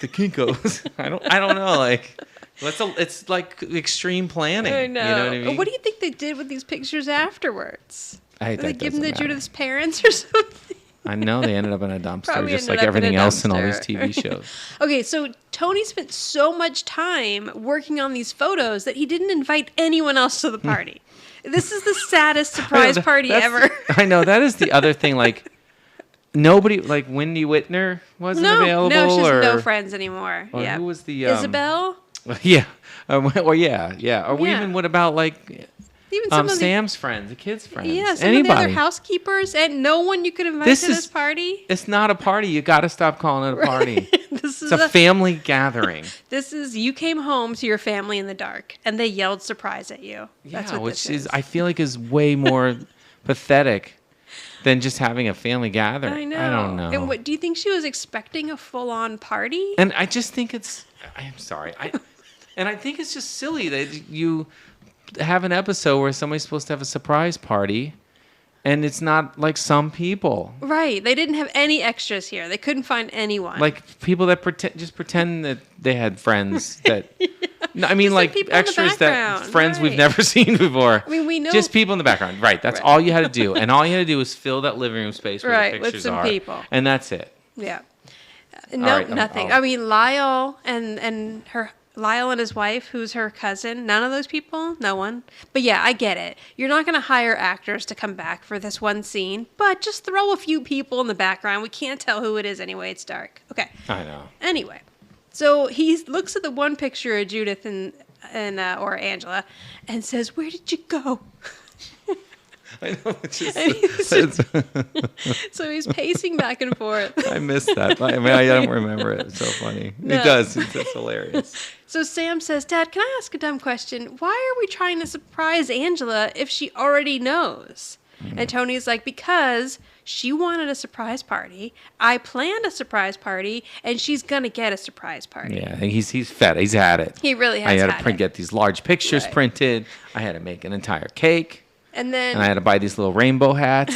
Speaker 6: Kinkos. I don't know. Like, it's like extreme planning.
Speaker 1: I know.
Speaker 6: You know what I mean?
Speaker 1: What do you think they did with these pictures afterwards?
Speaker 6: I
Speaker 1: Did they
Speaker 6: that
Speaker 1: give them to
Speaker 6: doesn't matter.
Speaker 1: Judith's parents or something?
Speaker 6: I know they ended up in a dumpster,
Speaker 1: Probably
Speaker 6: just
Speaker 1: ended
Speaker 6: like
Speaker 1: up in a
Speaker 6: everything else in all these
Speaker 1: dumpster.
Speaker 6: TV shows.
Speaker 1: Okay, so Tony spent so much time working on these photos that he didn't invite anyone else to the party. This is the saddest surprise party
Speaker 6: That's-
Speaker 1: ever.
Speaker 6: I know, that is the other thing. Like, nobody, like Wendy Whitner wasn't available.
Speaker 1: No, she has
Speaker 6: or,
Speaker 1: no friends anymore.
Speaker 6: or
Speaker 1: Yeah.
Speaker 6: who was the
Speaker 1: Isabel?
Speaker 6: Yeah, or yeah. Or
Speaker 1: Yeah.
Speaker 6: even what about like
Speaker 1: Even some of the
Speaker 6: Sam's friends, the kids' friends,
Speaker 1: yeah, some
Speaker 6: anybody.
Speaker 1: of the other housekeepers, and no one you could invite
Speaker 6: This
Speaker 1: to this
Speaker 6: is-
Speaker 1: party.
Speaker 6: It's not a party. You got to stop calling it a party.
Speaker 1: This is
Speaker 6: It's a family gathering.
Speaker 1: This is you came home to your family in the dark, and they yelled surprise at you. That's
Speaker 6: Yeah,
Speaker 1: what
Speaker 6: which
Speaker 1: this
Speaker 6: is I feel like is way more pathetic than just having a family gathering.
Speaker 1: I know.
Speaker 6: I don't know.
Speaker 1: And what do you think she was expecting a full-on party?
Speaker 6: And I just think I'm sorry. I think it's just silly that you have an episode where somebody's supposed to have a surprise party and it's not like some people.
Speaker 1: Right. They didn't have any extras here. They couldn't find anyone.
Speaker 6: Like people that pretend that they had friends that No, I mean
Speaker 1: Just
Speaker 6: like
Speaker 1: people in the
Speaker 6: extras that
Speaker 1: background,
Speaker 6: friends we've
Speaker 1: right.
Speaker 6: never seen before.
Speaker 1: I mean, we know-
Speaker 6: just people in the background. Right. That's
Speaker 1: Right.
Speaker 6: all you had to do. And all you had to do was fill that living room space where
Speaker 1: Right,
Speaker 6: the
Speaker 1: with
Speaker 6: pictures
Speaker 1: some
Speaker 6: are.
Speaker 1: people.
Speaker 6: And that's it.
Speaker 1: Yeah. No,
Speaker 6: right,
Speaker 1: nothing.
Speaker 6: I'll-
Speaker 1: I mean, Lyle and Lyle and his wife, who's her cousin. None of those people? No one. But yeah, I get it. You're not going to hire actors to come back for this one scene, but just throw a few people in the background. We can't tell who it is anyway. It's dark. Okay.
Speaker 6: I know.
Speaker 1: Anyway, so he looks at the one picture of Judith and or Angela and says, "Where did you go?"
Speaker 6: I know. It's just,
Speaker 1: So he's pacing back and forth.
Speaker 6: I missed that. I mean, I don't remember it. It's so funny.
Speaker 1: No.
Speaker 6: It does. It's hilarious.
Speaker 1: So Sam says, "Dad, can I ask a dumb question? Why are we trying to surprise Angela if she already knows?" And Tony's like, "Because she wanted a surprise party. I planned a surprise party, and she's gonna get a surprise party."
Speaker 6: Yeah, he's fed. He's had it.
Speaker 1: He really has.
Speaker 6: I had
Speaker 1: had
Speaker 6: to
Speaker 1: it.
Speaker 6: get these large pictures
Speaker 1: Right.
Speaker 6: printed. I had to make an entire cake.
Speaker 1: And then
Speaker 6: And I had to buy these little rainbow hats.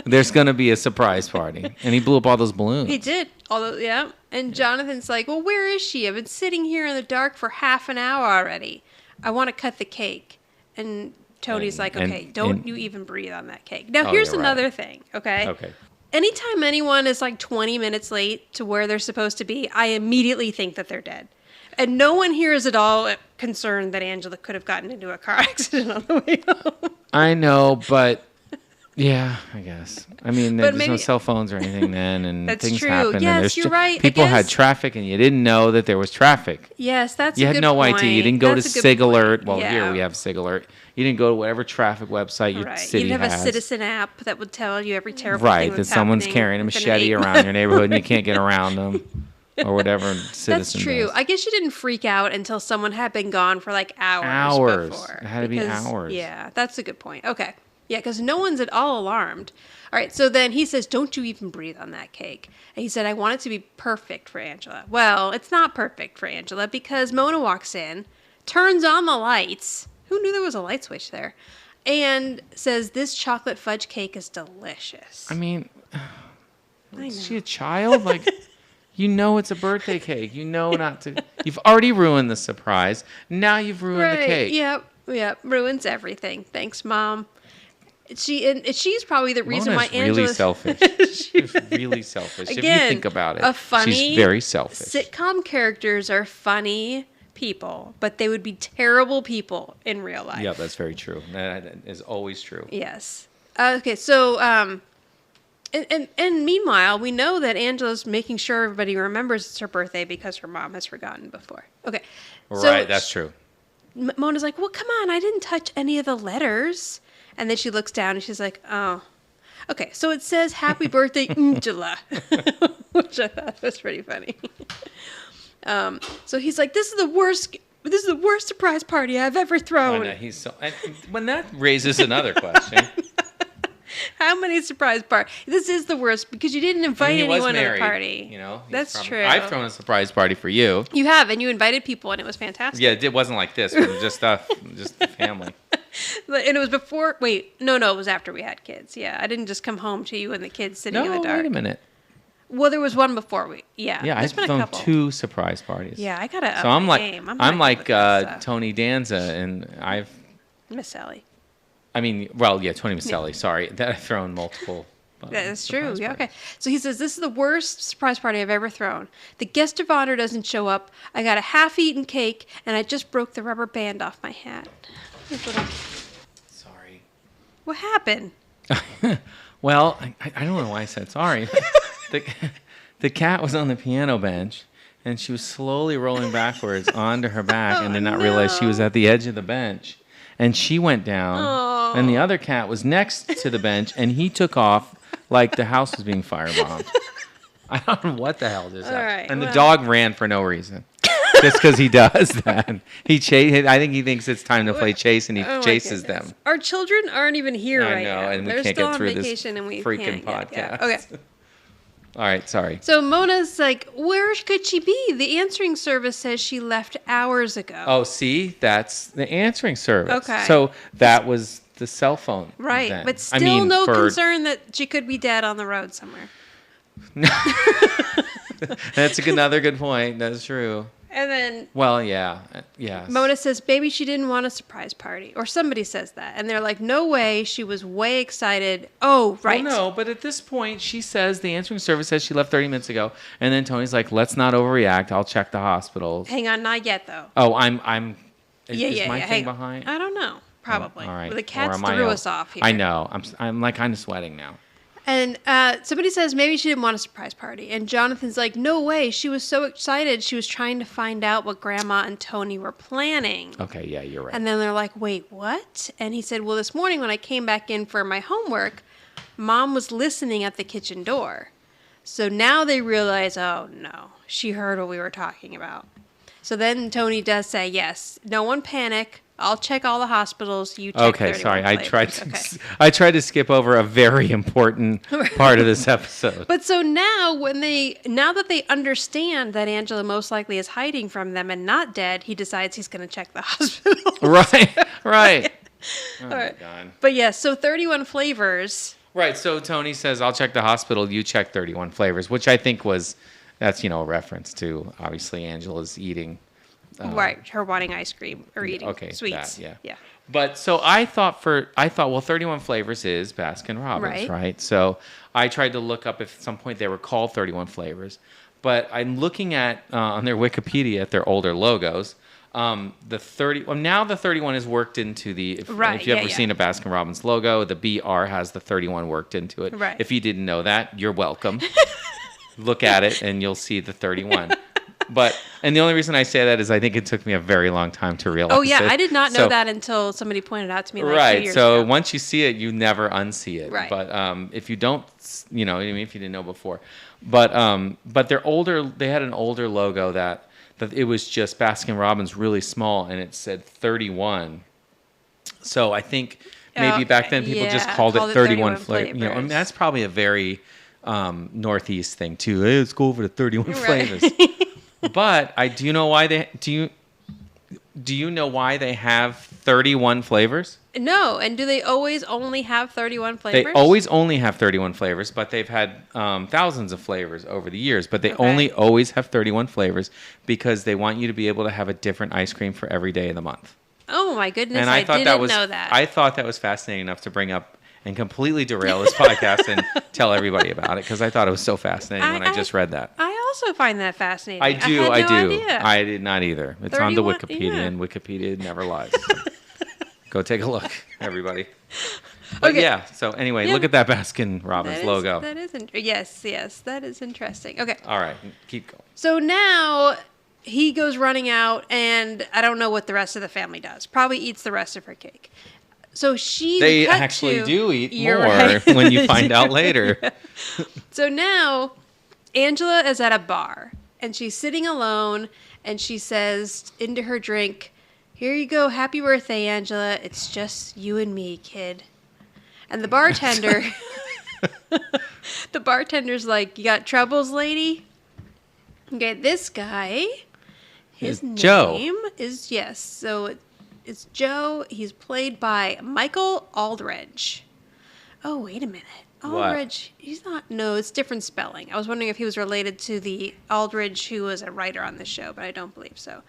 Speaker 6: There's going to be a surprise party. And he blew up all those balloons.
Speaker 1: he did. Although, yeah. And Jonathan's like, "Well, where is she? I've been sitting here in the dark for half an hour already. I want to cut the cake." And Tony's like, "Okay, don't you even breathe on that cake." Now,
Speaker 6: Oh,
Speaker 1: here's
Speaker 6: you're
Speaker 1: another
Speaker 6: right.
Speaker 1: thing, okay?
Speaker 6: Okay.
Speaker 1: Anytime anyone is like 20 minutes late to where they're supposed to be, I immediately think that they're dead. And no one here is at all concerned that Angela could have gotten into a car accident on the way home.
Speaker 6: I know, but yeah, I guess. I mean,
Speaker 1: But
Speaker 6: there's no
Speaker 1: maybe-
Speaker 6: cell phones or anything then, and
Speaker 1: That's
Speaker 6: things
Speaker 1: true.
Speaker 6: happen. and
Speaker 1: Yes,
Speaker 6: there's
Speaker 1: you're right, I
Speaker 6: People had
Speaker 1: guess.
Speaker 6: traffic, and you didn't know that there was traffic.
Speaker 1: Yes, that's
Speaker 6: You
Speaker 1: a
Speaker 6: had
Speaker 1: good
Speaker 6: no
Speaker 1: point.
Speaker 6: idea. You didn't go
Speaker 1: That's
Speaker 6: to
Speaker 1: a good
Speaker 6: Sig
Speaker 1: point.
Speaker 6: Alert. Well,
Speaker 1: Yeah.
Speaker 6: here we have Sig Alert. You didn't go to whatever traffic website your
Speaker 1: Right.
Speaker 6: city
Speaker 1: You didn't have
Speaker 6: has.
Speaker 1: a citizen app that would tell you every terrible
Speaker 6: Right,
Speaker 1: thing
Speaker 6: that
Speaker 1: that's
Speaker 6: someone's
Speaker 1: happening
Speaker 6: carrying a
Speaker 1: within
Speaker 6: machete
Speaker 1: 8
Speaker 6: around your neighborhood and you can't get around them. Or whatever citizen
Speaker 1: That's true.
Speaker 6: does.
Speaker 1: I guess you didn't freak out until someone had been gone for like hours.
Speaker 6: Hours.
Speaker 1: Before.
Speaker 6: It had to be hours.
Speaker 1: Yeah, that's a good point. Okay. Yeah, because no one's at all alarmed. All right, so then he says, "Don't you even breathe on that cake." And he said, "I want it to be perfect for Angela." Well, it's not perfect for Angela because Mona walks in, turns on the lights. Who knew there was a light switch there? And says, "This chocolate fudge cake is delicious."
Speaker 6: I mean,
Speaker 1: I
Speaker 6: is
Speaker 1: know.
Speaker 6: she a child? Like, you know it's a birthday cake. You know not to. You've already ruined the surprise. Now you've ruined the cake.
Speaker 1: Yep. Ruins everything. Thanks, Mom. She's probably the reason
Speaker 6: Mona's
Speaker 1: why
Speaker 6: really
Speaker 1: Angela.
Speaker 6: selfish. She's really selfish. If you
Speaker 1: Again,
Speaker 6: think about it,
Speaker 1: a funny
Speaker 6: she's very selfish.
Speaker 1: Sitcom characters are funny people, but they would be terrible people in real life.
Speaker 6: Yeah, that's very true. That is always true.
Speaker 1: Yes. Okay, so and meanwhile, we know that Angela's making sure everybody remembers it's her birthday because her mom has forgotten before. Okay. So
Speaker 6: Right, that's true.
Speaker 1: Mona's like, "Well, come on, I didn't touch any of the letters." And then she looks down and she's like, "Oh, okay." So it says "Happy Birthday, Angela," which I thought was pretty funny. So he's like, "This is the worst. This is the worst surprise party I've ever
Speaker 6: I
Speaker 1: thrown."
Speaker 6: know, he's so. And when that raises another question.
Speaker 1: How many surprise parties? This is the worst because you didn't invite
Speaker 6: He was
Speaker 1: anyone to the
Speaker 6: married,
Speaker 1: party.
Speaker 6: You know, he's
Speaker 1: That's
Speaker 6: probably-
Speaker 1: true.
Speaker 6: I've thrown a surprise party for you.
Speaker 1: You have, and you invited people, and it was fantastic.
Speaker 6: Yeah, it wasn't like this. It was just the family.
Speaker 1: And it was before. Wait, no, it was after we had kids. Yeah, I didn't just come home to you and the kids sitting in the
Speaker 6: No,
Speaker 1: dark.
Speaker 6: wait a minute.
Speaker 1: Well, there was one before we. Yeah,
Speaker 6: Yeah,
Speaker 1: there's
Speaker 6: I've
Speaker 1: been a
Speaker 6: thrown
Speaker 1: couple.
Speaker 6: 2 surprise parties.
Speaker 1: Yeah, I gotta. Up
Speaker 6: So I'm
Speaker 1: my
Speaker 6: like,
Speaker 1: game.
Speaker 6: I'm
Speaker 1: not
Speaker 6: like
Speaker 1: good with this stuff.
Speaker 6: Tony Danza, and I've.
Speaker 1: Micelli.
Speaker 6: I mean, well, yeah, Tony Micelli. Sorry, that I've thrown multiple.
Speaker 1: That's true.
Speaker 6: surprise
Speaker 1: Yeah, okay.
Speaker 6: parties.
Speaker 1: So he says, "This is the worst surprise party I've ever thrown. The guest of honor doesn't show up. I got a half-eaten cake, and I just broke the rubber band off my hat." Here's what
Speaker 6: Sorry.
Speaker 1: What happened?
Speaker 6: Well, I don't know why I said sorry. The cat was on the piano bench, and she was slowly rolling backwards onto her back, and did not realize she was at the edge of the bench. And she went down, and the other cat was next to the bench, and he took off like the house was being firebombed. I don't know what the hell just happened.
Speaker 1: right,
Speaker 6: And the
Speaker 1: well.
Speaker 6: dog ran for no reason. Just because he does that. I think he thinks it's time to play chase, and he
Speaker 1: Oh my
Speaker 6: chases
Speaker 1: goodness.
Speaker 6: them.
Speaker 1: Our children aren't even here
Speaker 6: I
Speaker 1: right
Speaker 6: know,
Speaker 1: now.
Speaker 6: and we
Speaker 1: They're
Speaker 6: can't
Speaker 1: still
Speaker 6: get
Speaker 1: on
Speaker 6: through this
Speaker 1: vacation, and we
Speaker 6: freaking
Speaker 1: can't get-
Speaker 6: podcast.
Speaker 1: Okay.
Speaker 6: All right, sorry.
Speaker 1: So Mona's like, "Where could she be? The answering service says she left hours ago."
Speaker 6: Oh, see, that's the answering service.
Speaker 1: Okay.
Speaker 6: So that was the cell phone.
Speaker 1: Right,
Speaker 6: then.
Speaker 1: but
Speaker 6: I
Speaker 1: still
Speaker 6: mean,
Speaker 1: no
Speaker 6: for-
Speaker 1: concern that she could be dead on the road somewhere.
Speaker 6: That's another good point. That's true.
Speaker 1: And then
Speaker 6: Well, yeah. Yes.
Speaker 1: Mona says, maybe she didn't want a surprise party. Or somebody says that. And they're like, no way. She was way excited. Oh, right.
Speaker 6: Well, no, but at this point, she says the answering service says she left 30 minutes ago. And then Tony's like, let's not overreact. I'll check the hospital.
Speaker 1: Hang on, not yet, though.
Speaker 6: Oh, is
Speaker 1: Yeah.
Speaker 6: my
Speaker 1: Hang
Speaker 6: thing
Speaker 1: on.
Speaker 6: behind?
Speaker 1: I don't know. Probably.
Speaker 6: All right.
Speaker 1: Well, the
Speaker 6: Or
Speaker 1: cats
Speaker 6: am I
Speaker 1: threw
Speaker 6: out?
Speaker 1: us off here.
Speaker 6: I know. I'm like kind of sweating now.
Speaker 1: And somebody says maybe she didn't want a surprise party. And Jonathan's like, no way. She was so excited. She was trying to find out what Grandma and Tony were planning.
Speaker 6: Okay, yeah, you're right.
Speaker 1: And then they're like, wait, what? And he said, well, this morning when I came back in for my homework, Mom was listening at the kitchen door. So now they realize, oh, no, she heard what we were talking about. So then Tony does say, yes, no one panic. I'll check all the hospitals. You check
Speaker 6: Okay,
Speaker 1: 31
Speaker 6: sorry.
Speaker 1: flavors.
Speaker 6: I tried to skip over a very important part of this episode.
Speaker 1: But so now now that they understand that Angela most likely is hiding from them and not dead, he decides he's going to check the hospital.
Speaker 6: Right. Oh,
Speaker 1: All
Speaker 6: my
Speaker 1: right.
Speaker 6: God.
Speaker 1: But yes, so 31 flavors.
Speaker 6: So Tony says, I'll check the hospital, you check 31 flavors, which I think that's, a reference to, obviously, Angela's eating.
Speaker 1: Right, her wanting ice cream or eating sweets.
Speaker 6: That,
Speaker 1: Yeah.
Speaker 6: But so I thought, well, 31 flavors is Baskin Robbins, right? So I tried to look up if at some point they were called 31 flavors. But I'm looking at, on their Wikipedia, at their older logos, now the 31 is worked into if you've ever seen a Baskin Robbins logo, the BR has the 31 worked into it.
Speaker 1: Right.
Speaker 6: If you didn't know that, you're welcome. Look at it and you'll see the 31. And the only reason I say that is I think it took me a very long time to realize.
Speaker 1: Oh yeah,
Speaker 6: it.
Speaker 1: I did not know that until somebody pointed out to me. Like 2 years
Speaker 6: So
Speaker 1: ago.
Speaker 6: once you see it, you never unsee it.
Speaker 1: Right.
Speaker 6: But if you don't, if you didn't know before, but they're older. They had an older logo that it was just Baskin Robbins really small, and it said 31. So I think maybe back then people just called it 31 flavors. I mean, that's probably a very Northeast thing too. Hey, let's go over to 31 flavors. But do you know why they have 31 flavors?
Speaker 1: No, and do they always only have 31 flavors?
Speaker 6: They always only have 31 flavors, but they've had thousands of flavors over the years. But they only always have 31 flavors because they want you to be able to have a different ice cream for every day of the month.
Speaker 1: Oh my goodness!
Speaker 6: And I thought
Speaker 1: didn't know that.
Speaker 6: I thought that was fascinating enough to bring up and completely derail this podcast and tell everybody about it because I thought it was so fascinating when I just read that.
Speaker 1: I also find that fascinating.
Speaker 6: I do.
Speaker 1: I had no idea.
Speaker 6: I did not either. It's on the Wikipedia, and Wikipedia never lies. Go take a look, everybody. But yeah. So anyway, look at that Baskin Robbins logo.
Speaker 1: That is yes. That is interesting. Okay.
Speaker 6: All right, keep going.
Speaker 1: So now he goes running out, and I don't know what the rest of the family does. Probably eats the rest of her cake. So
Speaker 6: they actually do eat more when you find out later.
Speaker 1: So now Angela is at a bar and she's sitting alone and she says into her drink, "Here you go. Happy birthday, Angela. It's just you and me, kid." And the bartender's like, "You got troubles, lady?" Okay, this guy, his name
Speaker 6: Joe.
Speaker 1: is, so it's Joe. He's played by Michael Aldridge. Oh, wait a minute. Aldridge, he's not, no, it's different spelling. I was wondering if he was related to the Aldridge who was a writer on the show, but I don't believe so.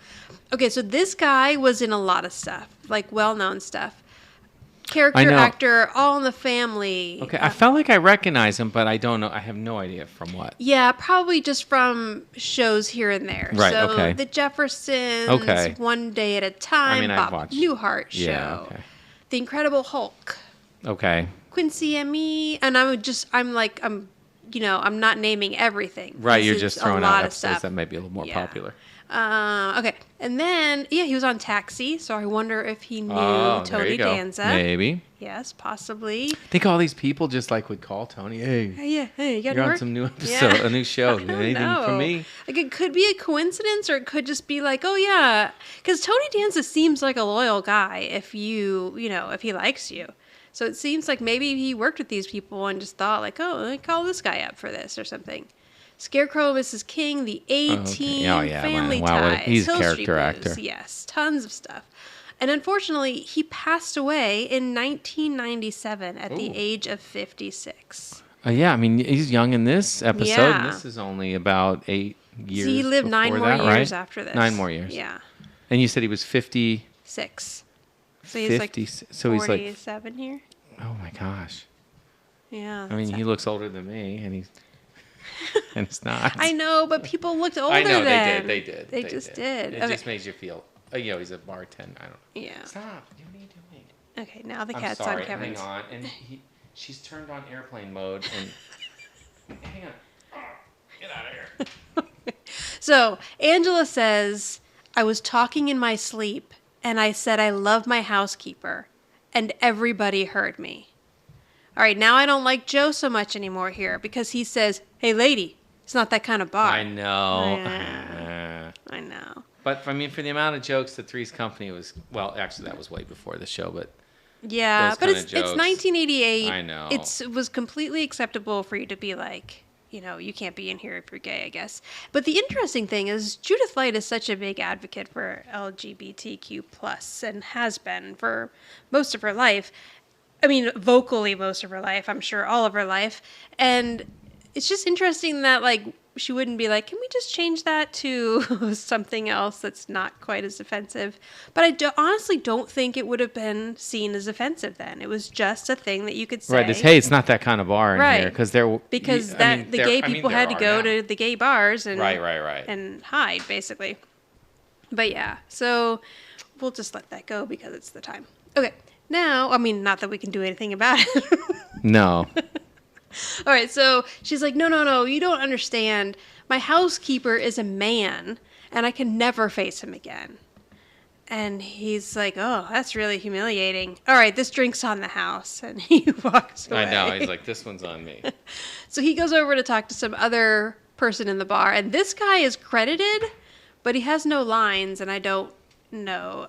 Speaker 1: Okay, so this guy was in a lot of stuff, like well-known stuff. Character actor, All in the Family.
Speaker 6: Okay, I felt like I recognized him, but I don't know. I have no idea from what.
Speaker 1: Yeah, probably just from shows here and there.
Speaker 6: Right,
Speaker 1: so
Speaker 6: okay.
Speaker 1: The Jeffersons, One Day at a Time,
Speaker 6: I've
Speaker 1: Bob
Speaker 6: watched.
Speaker 1: Newhart show,
Speaker 6: Yeah, okay.
Speaker 1: The Incredible Hulk,
Speaker 6: Okay.
Speaker 1: Quincy and Me, and I'm not naming everything.
Speaker 6: Right, you're
Speaker 1: This
Speaker 6: just
Speaker 1: is
Speaker 6: throwing
Speaker 1: a
Speaker 6: out
Speaker 1: lot of
Speaker 6: episodes
Speaker 1: stuff.
Speaker 6: that might be a little more popular.
Speaker 1: Okay, and then he was on Taxi, so I wonder if he knew
Speaker 6: There
Speaker 1: Tony
Speaker 6: you go.
Speaker 1: Danza.
Speaker 6: Maybe.
Speaker 1: Yes, possibly.
Speaker 6: I think all these people just would call Tony, hey,
Speaker 1: Hey, you got
Speaker 6: you're
Speaker 1: work?
Speaker 6: on some new episode, a new show.
Speaker 1: I don't
Speaker 6: Anything
Speaker 1: know.
Speaker 6: from me?
Speaker 1: Like, it could be a coincidence, or it could just be like, oh yeah, because Tony Danza seems like a loyal guy if if he likes you. So it seems like maybe he worked with these people and just thought like, oh, let me call this guy up for this or something. Scarecrow, Mrs. King, the A-Team, Family Ties,
Speaker 6: he's a
Speaker 1: Hill Street
Speaker 6: character
Speaker 1: Blues.
Speaker 6: actor.
Speaker 1: Yes, tons of stuff. And unfortunately, he passed away in 1997 at the age of 56.
Speaker 6: Yeah, I mean, he's young in this episode, and
Speaker 1: Yeah.
Speaker 6: this is only about 8 years.
Speaker 1: He lived 9
Speaker 6: before
Speaker 1: more
Speaker 6: that,
Speaker 1: years
Speaker 6: right?
Speaker 1: after this.
Speaker 6: 9 more years.
Speaker 1: Yeah.
Speaker 6: And you said he was 50.
Speaker 1: 6. So he's
Speaker 6: 50,
Speaker 1: like
Speaker 6: so he's like
Speaker 1: 47 here.
Speaker 6: Oh my gosh.
Speaker 1: Yeah.
Speaker 6: I mean, he looks older than me, and it's not.
Speaker 1: I know, but people looked older
Speaker 6: I know
Speaker 1: then.
Speaker 6: they did.
Speaker 1: They just did.
Speaker 6: It just makes you feel. He's a bartender. I don't.
Speaker 1: Yeah.
Speaker 6: Stop! What are you doing?
Speaker 1: Okay, now the
Speaker 6: I'm
Speaker 1: cat's
Speaker 6: sorry.
Speaker 1: on Kevin's.
Speaker 6: Hang on, and she's turned on airplane mode, and hang on. Get out of here.
Speaker 1: So Angela says, "I was talking in my sleep, and I said I love my housekeeper, and everybody heard me." All right, now I don't like Joe so much anymore here because he says, "Hey, lady, it's not that kind of bar."
Speaker 6: I know.
Speaker 1: I know.
Speaker 6: But I mean, for the amount of jokes that Three's Company was, well, actually that was way before the show, but
Speaker 1: Yeah,
Speaker 6: those
Speaker 1: but
Speaker 6: kinda
Speaker 1: it's
Speaker 6: jokes.
Speaker 1: 1988.
Speaker 6: I know.
Speaker 1: It was completely acceptable for you to be like, you can't be in here if you're gay, I guess. But the interesting thing is Judith Light is such a big advocate for LGBTQ plus and has been for most of her life. I mean, vocally most of her life, I'm sure all of her life. And it's just interesting that, like, she wouldn't be like, can we just change that to something else that's not quite as offensive? But I honestly don't think it would have been seen as offensive then. It was just a thing that you could say.
Speaker 6: right. It's not that kind of bar in here because
Speaker 1: the gay people had to go to the gay bars and
Speaker 6: right.
Speaker 1: and hide basically. But yeah, so we'll just let that go because it's the time. Okay. Now, I mean, not that we can do anything about it.
Speaker 6: No.
Speaker 1: All right, so she's like, no, you don't understand. My housekeeper is a man, and I can never face him again. And he's like, oh, that's really humiliating. All right, this drink's on the house. And he walks away.
Speaker 6: I know. He's like, this one's on me.
Speaker 1: So he goes over to talk to some other person in the bar, and this guy is credited, but he has no lines, and I don't know.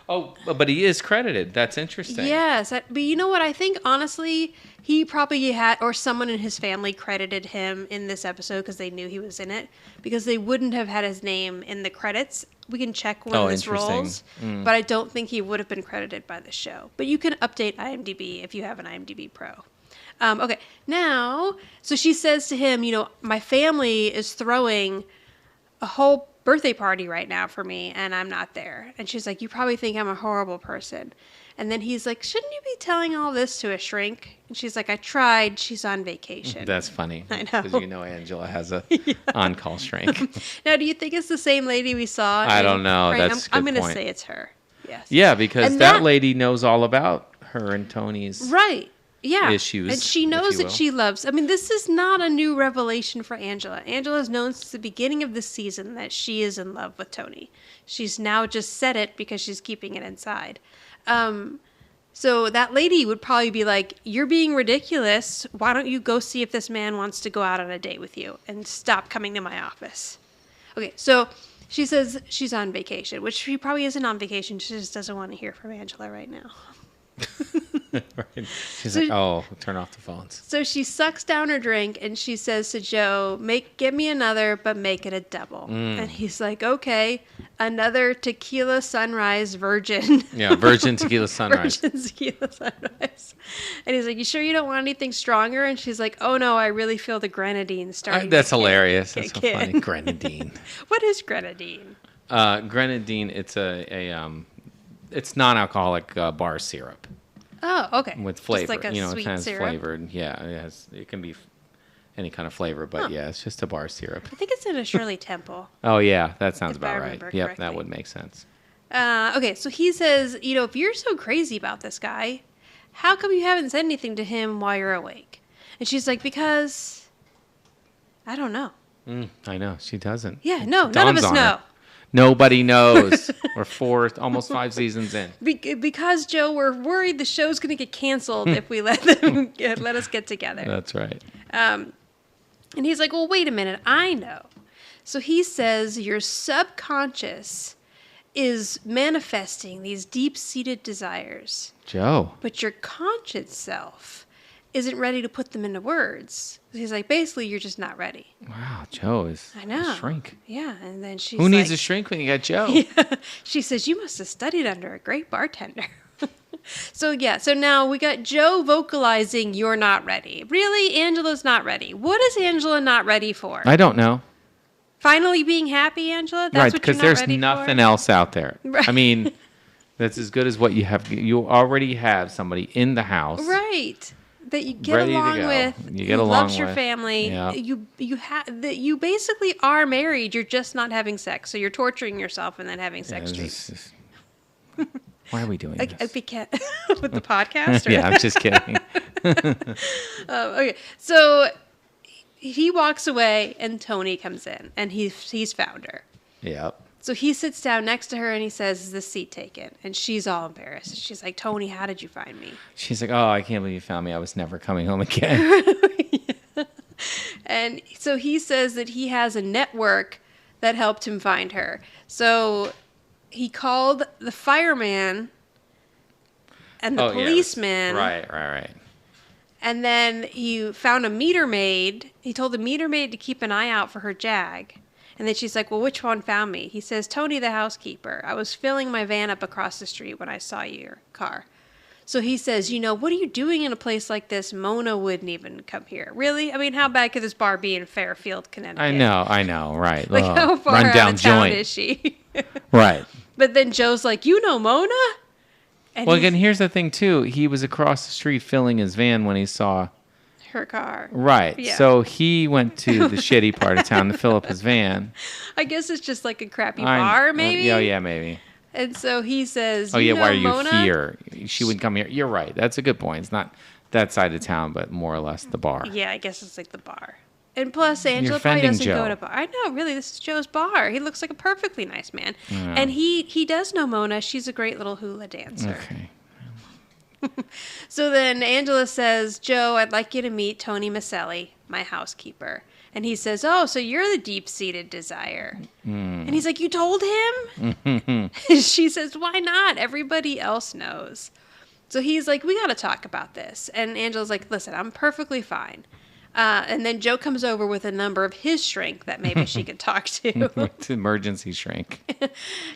Speaker 6: Oh, but he is credited. That's interesting.
Speaker 1: Yes, but you know what? I think, honestly, he probably had, or someone in his family credited him in this episode because they knew he was in it, because they wouldn't have had his name in the credits. We can check when this rolls, but I don't think he would have been credited by the show. But you can update IMDb if you have an IMDb Pro. Okay, now, so she says to him, my family is throwing a whole birthday party right now for me, and I'm not there. And she's like, you probably think I'm a horrible person. And then he's like, shouldn't you be telling all this to a shrink? And she's like, I tried. She's on vacation.
Speaker 6: That's funny.
Speaker 1: I know.
Speaker 6: Because Angela has a on-call shrink.
Speaker 1: Now, do you think it's the same lady we saw?
Speaker 6: I don't know.
Speaker 1: Right,
Speaker 6: That's
Speaker 1: I'm
Speaker 6: going
Speaker 1: to say it's her. Yes.
Speaker 6: Yeah, because
Speaker 1: and
Speaker 6: that lady knows all about her and Tony's issues.
Speaker 1: And she knows that she loves. I mean, this is not a new revelation for Angela. Angela's known since the beginning of the season that she is in love with Tony. She's now just said it because she's keeping it inside. So that lady would probably be like, you're being ridiculous. Why don't you go see if this man wants to go out on a date with you and stop coming to my office? Okay, so she says she's on vacation, which she probably isn't on vacation. She just doesn't want to hear from Angela right now.
Speaker 6: Right. She's like, oh, turn off the phones.
Speaker 1: So she sucks down her drink and she says to Joe, get me another, but make it a double. And he's like, okay, another tequila sunrise virgin.
Speaker 6: Yeah, virgin tequila sunrise.
Speaker 1: Virgin tequila sunrise. And he's like, you sure you don't want anything stronger? And she's like, oh no, I really feel the grenadine starting.
Speaker 6: That's
Speaker 1: to
Speaker 6: hilarious.
Speaker 1: kick
Speaker 6: That's so
Speaker 1: in.
Speaker 6: funny. Grenadine.
Speaker 1: What is grenadine?
Speaker 6: Grenadine, it's it's non-alcoholic bar syrup.
Speaker 1: Oh, okay.
Speaker 6: With flavor,
Speaker 1: Just like a sweet
Speaker 6: it has
Speaker 1: syrup?
Speaker 6: flavored. Yeah, it can be any kind of flavor, but yeah, it's just a bar syrup.
Speaker 1: I think it's in a Shirley Temple.
Speaker 6: Oh yeah, that sounds
Speaker 1: If I
Speaker 6: about right.
Speaker 1: remember
Speaker 6: Yep,
Speaker 1: correctly.
Speaker 6: that would make sense.
Speaker 1: Okay, so he says, if you're so crazy about this guy, how come you haven't said anything to him while you're awake? And she's like, because I don't know.
Speaker 6: I know she doesn't.
Speaker 1: Yeah, no, none
Speaker 6: Dawn's
Speaker 1: of us
Speaker 6: on her.
Speaker 1: know.
Speaker 6: Nobody knows. We're almost 5 seasons in.
Speaker 1: Because, Joe, we're worried the show's going to get canceled if we let them let us get together.
Speaker 6: That's right.
Speaker 1: And he's like, well, wait a minute. I know. So he says your subconscious is manifesting these deep-seated desires.
Speaker 6: Joe.
Speaker 1: But your conscious self isn't ready to put them into words. He's like, basically, you're just not ready.
Speaker 6: Wow, Joe is
Speaker 1: I know.
Speaker 6: a shrink.
Speaker 1: Yeah, and then she's
Speaker 6: Who needs
Speaker 1: like,
Speaker 6: a shrink when you got Joe?
Speaker 1: Yeah. She says, you must have studied under a great bartender. So now we got Joe vocalizing, you're not ready. Really? Angela's not ready. What is Angela not ready for?
Speaker 6: I don't know.
Speaker 1: Finally being happy, Angela? That's
Speaker 6: Right,
Speaker 1: what
Speaker 6: because
Speaker 1: you're not
Speaker 6: there's
Speaker 1: ready
Speaker 6: nothing
Speaker 1: for?
Speaker 6: else out there.
Speaker 1: Right.
Speaker 6: I mean, that's as good as what you have. You already have somebody in the house.
Speaker 1: Right. That you get
Speaker 6: Ready to
Speaker 1: along
Speaker 6: go.
Speaker 1: with.
Speaker 6: You get
Speaker 1: who
Speaker 6: along
Speaker 1: loves your
Speaker 6: with.
Speaker 1: family.
Speaker 6: Yeah.
Speaker 1: You basically are married. You're just not having sex. So you're torturing yourself and then having sex
Speaker 6: Yeah,
Speaker 1: dreams.
Speaker 6: Why are we doing this?
Speaker 1: With the podcast? Or?
Speaker 6: Yeah, I'm just kidding.
Speaker 1: Okay. So he walks away and Tony comes in and he's found her.
Speaker 6: Yep.
Speaker 1: So he sits down next to her and he says, "Is this seat taken?" And she's all embarrassed. She's like, "Tony, how did you find me?"
Speaker 6: She's like, "Oh, I can't believe you found me. I was never coming home again."
Speaker 1: And so he says that he has a network that helped him find her. So he called the fireman and the policeman.
Speaker 6: Right.
Speaker 1: And then he found a meter maid. He told the meter maid to keep an eye out for her Jag. And then she's like, "Well, which one found me?" He says, "Tony, the housekeeper. I was filling my van up across the street when I saw your car." So he says, "What are you doing in a place like this? Mona wouldn't even come here." Really? I mean, how bad could this bar be in Fairfield, Connecticut?
Speaker 6: I know, right.
Speaker 1: Like, how far
Speaker 6: run
Speaker 1: out
Speaker 6: down
Speaker 1: of town
Speaker 6: joint.
Speaker 1: is she?
Speaker 6: Right.
Speaker 1: But then Joe's like, "You know Mona?" And
Speaker 6: Well,
Speaker 1: he's-
Speaker 6: again, here's the thing, too. He was across the street filling his van when he saw...
Speaker 1: her car.
Speaker 6: Right.
Speaker 1: Yeah.
Speaker 6: So he went to the shitty part of town to fill up his van.
Speaker 1: I guess it's just like a crappy bar, maybe?
Speaker 6: Yeah, maybe.
Speaker 1: And so he says,
Speaker 6: Oh, yeah, why are you
Speaker 1: Mona?
Speaker 6: here? She wouldn't come here. You're right. That's a good point. It's not that side of town, but more or less the bar.
Speaker 1: Yeah, I guess it's like the bar. And plus, Angela
Speaker 6: You're
Speaker 1: probably
Speaker 6: offending
Speaker 1: doesn't go
Speaker 6: Joe.
Speaker 1: to bar. I know, really, this is Joe's bar. He looks like a perfectly nice man. And he does know Mona. She's a great little hula dancer.
Speaker 6: Okay.
Speaker 1: So then Angela says, "Joe, I'd like you to meet Tony Micelli, my housekeeper." And he says, "Oh, so you're the deep-seated desire." And he's like, "You told him?" She says, "Why not? Everybody else knows." So he's like, "We got to talk about this." And Angela's like, "Listen, I'm perfectly fine." And then Joe comes over with a number of his shrink that maybe she could talk to.
Speaker 6: It's emergency shrink.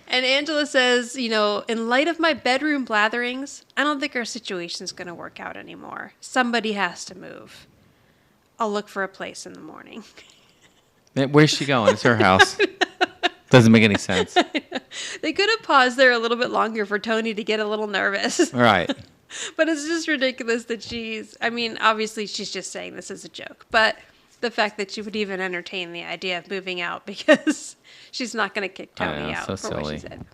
Speaker 1: And Angela says, "In light of my bedroom blatherings, I don't think our situation's going to work out anymore. Somebody has to move. I'll look for a place in the morning."
Speaker 6: Where's she going? It's her house. Doesn't make any sense.
Speaker 1: They could have paused there a little bit longer for Tony to get a little nervous.
Speaker 6: Right.
Speaker 1: But it's just ridiculous that obviously she's just saying this as a joke. But the fact that she would even entertain the idea of moving out because she's not going to kick Tony out
Speaker 6: so
Speaker 1: for what she
Speaker 6: silly.
Speaker 1: said.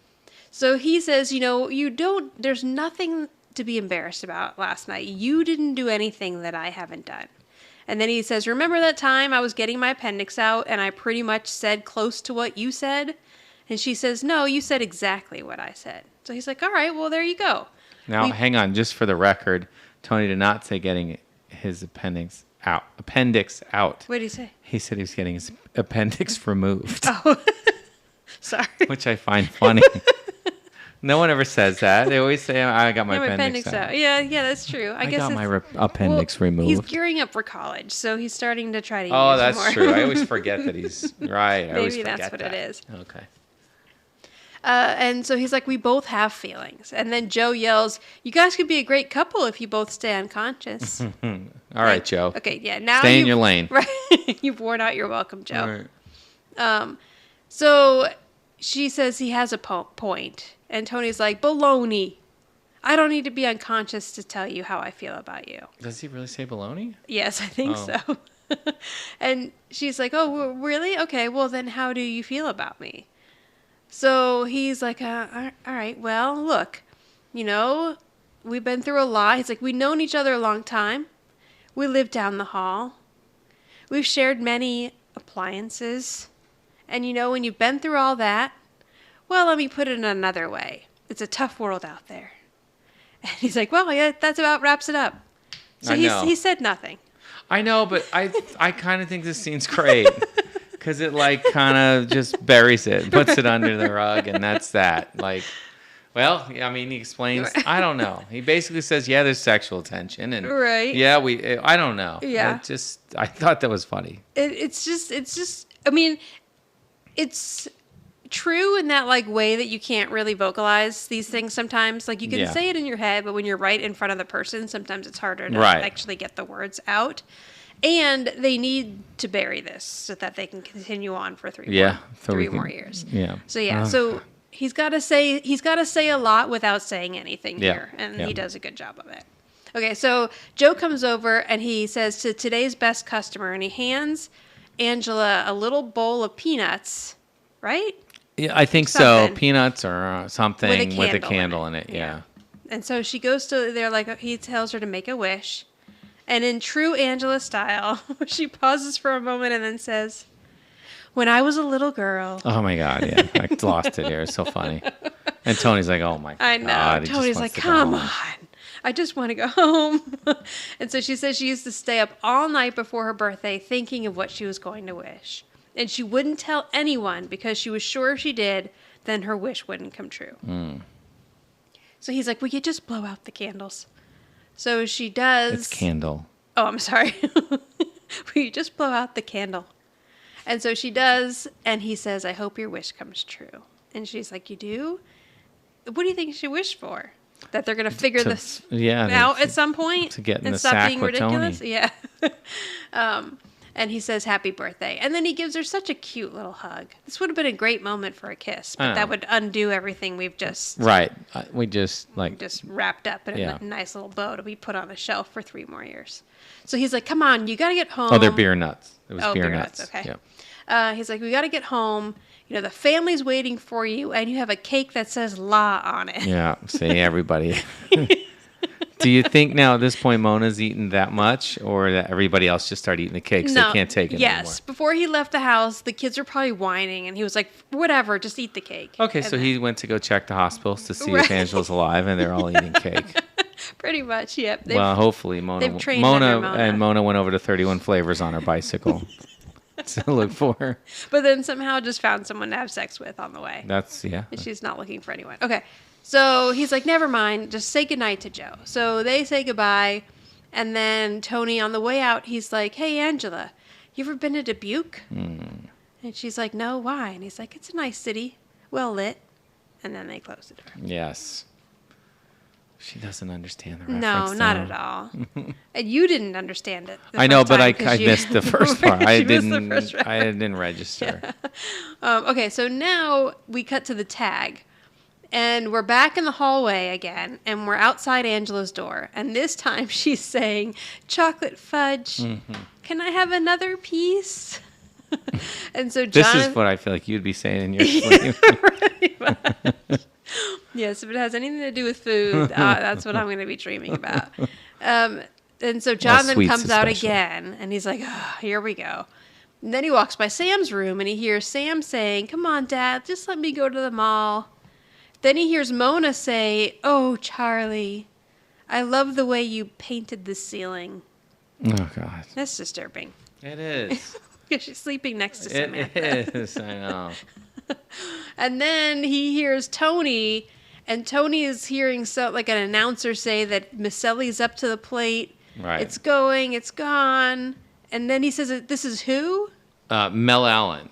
Speaker 1: So he says, there's nothing to be embarrassed about last night. You didn't do anything that I haven't done. And then he says, "Remember that time I was getting my appendix out and I pretty much said close to what you said?" And she says, "No, you said exactly what I said." So he's like, "All right, well, there you go."
Speaker 6: Now, hang on. Just for the record, Tony did not say getting his appendix out.
Speaker 1: What did he say?
Speaker 6: He said he was getting his appendix removed,
Speaker 1: Oh, sorry.
Speaker 6: which I find funny. No one ever says that. They always say, "I got my
Speaker 1: Yeah,
Speaker 6: appendix out."
Speaker 1: Yeah, that's true. I guess
Speaker 6: got my
Speaker 1: it's-
Speaker 6: appendix removed.
Speaker 1: He's gearing up for college, so he's starting to try to use
Speaker 6: Oh,
Speaker 1: more.
Speaker 6: that's true. I always forget that he's right. I always
Speaker 1: Maybe that's
Speaker 6: forget
Speaker 1: what
Speaker 6: that.
Speaker 1: it is.
Speaker 6: Okay.
Speaker 1: And so he's like, "We both have feelings." And then Joe yells, "You guys could be a great couple if you both stay unconscious."
Speaker 6: All right, Joe.
Speaker 1: Okay, yeah. Now
Speaker 6: Stay in
Speaker 1: you've-
Speaker 6: your lane.
Speaker 1: Right. You've worn out your welcome, Joe.
Speaker 6: All right.
Speaker 1: So she says he has a point. And Tony's like, "Baloney. I don't need to be unconscious to tell you how I feel about you."
Speaker 6: Does he really say baloney?
Speaker 1: Yes, I think
Speaker 6: Oh.
Speaker 1: so. And she's like, "Oh, really? Okay, well, then how do you feel about me?" So he's like, all right, well, look, we've been through a lot." He's like, "We've known each other a long time. We live down the hall. We've shared many appliances. And, when you've been through all that, well, let me put it another way. It's a tough world out there." And he's like, "Well, yeah, that's about wraps it up." So
Speaker 6: I know.
Speaker 1: he said nothing.
Speaker 6: I know, but I kind of think this scene's great because it kind of just buries it, puts it under the rug, and that's that. Well, I mean, he explains. I don't know. He basically says, "Yeah, there's sexual tension," and
Speaker 1: Right.
Speaker 6: yeah, I don't know.
Speaker 1: Yeah.
Speaker 6: I thought that was funny.
Speaker 1: It's just. I mean, it's true in that way that you can't really vocalize these things sometimes. You can
Speaker 6: Yeah.
Speaker 1: say it in your head, but when you're right in front of the person, sometimes it's harder to
Speaker 6: Right.
Speaker 1: actually get the words out. And they need to bury this so that they can continue on for three more years.
Speaker 6: Yeah.
Speaker 1: So he's got to say a lot without saying anything here, and he does a good job of it. Okay, so Joe comes over and he says to today's best customer, and he hands Angela a little bowl of peanuts, right?
Speaker 6: Yeah, I think so. Peanuts or something with a candle in it. Yeah.
Speaker 1: And so she goes to there, like he tells her to make a wish. And in true Angela style, she pauses for a moment and then says, "When I was a little girl."
Speaker 6: Oh my God, yeah. I lost it here. It's so funny. And Tony's like, oh my God.
Speaker 1: I know. Tony's like, come on. I just want to go home. And so she says she used to stay up all night before her birthday thinking of what she was going to wish. And she wouldn't tell anyone because she was sure if she did, then her wish wouldn't come true. So he's like, "Will you just blow out the candles?" So she does.
Speaker 6: It's candle.
Speaker 1: Oh, I'm sorry. Will you just blow out the candle? And so she does, and he says, "I hope your wish comes true." And she's like, "You do? What do you think she wished for? That they're going to figure this out at some point?
Speaker 6: To get in
Speaker 1: and
Speaker 6: the
Speaker 1: stop
Speaker 6: sack
Speaker 1: being
Speaker 6: with
Speaker 1: ridiculous?"
Speaker 6: Tony.
Speaker 1: Yeah. And he says, "Happy birthday." And then he gives her such a cute little hug. This would have been a great moment for a kiss, but that would undo everything we've just...
Speaker 6: Right. We just
Speaker 1: wrapped up in a nice little bow to be put on a shelf for 3 more years. So he's like, "Come on, you got to get home."
Speaker 6: Oh, they're beer nuts. It was beer nuts.
Speaker 1: Okay.
Speaker 6: Yep.
Speaker 1: He's like, "We got to get home. You know, the family's waiting for you, and you have a cake that says La on it."
Speaker 6: Yeah. See, everybody. Do you think now at this point Mona's eaten that much, or that everybody else just started eating the cake so they can't take it anymore?
Speaker 1: Before he left the house, the kids were probably whining, and he was like, "Whatever, just eat the cake."
Speaker 6: Okay, so he went to go check the hospitals to see if Angela's alive, and they're all eating cake.
Speaker 1: Pretty much, yep.
Speaker 6: Well, hopefully Mona and Mona went over to 31 Flavors on her bicycle to look for her.
Speaker 1: But then somehow just found someone to have sex with on the way.
Speaker 6: And
Speaker 1: she's not looking for anyone. Okay. So he's like, "Never mind, just say goodnight to Joe." So they say goodbye, and then Tony, on the way out, he's like, "Hey, Angela, you ever been to Dubuque?" And she's like, "No, why?" And he's like, "It's a nice city, well lit." And then they close the door.
Speaker 6: Yes. She doesn't understand the reference.
Speaker 1: No, not at all. And you didn't understand it.
Speaker 6: I know, but I missed the first part. I didn't register.
Speaker 1: Yeah. Okay, so now we cut to the tag. And we're back in the hallway again, and we're outside Angela's door. And this time she's saying, "Chocolate fudge, can I have another piece?" And so John...
Speaker 6: This is what I feel like you'd be saying in your sleep.
Speaker 1: Pretty much. Yes, if it has anything to do with food, that's what I'm going to be dreaming about. And so Jonathan comes out again, and he's like, "Oh, here we go." And then he walks by Sam's room, and he hears Sam saying, "Come on, Dad, just let me go to the mall." Then he hears Mona say, "Oh, Charlie, I love the way you painted the ceiling."
Speaker 6: Oh, God.
Speaker 1: That's disturbing.
Speaker 6: It is.
Speaker 1: Because she's sleeping next to Samantha.
Speaker 6: It is, I know.
Speaker 1: And then he hears Tony, and Tony is hearing like an announcer say that Micelli's up to the plate.
Speaker 6: Right.
Speaker 1: It's going, it's gone. And then he says, "This is who?"
Speaker 6: Mel Allen.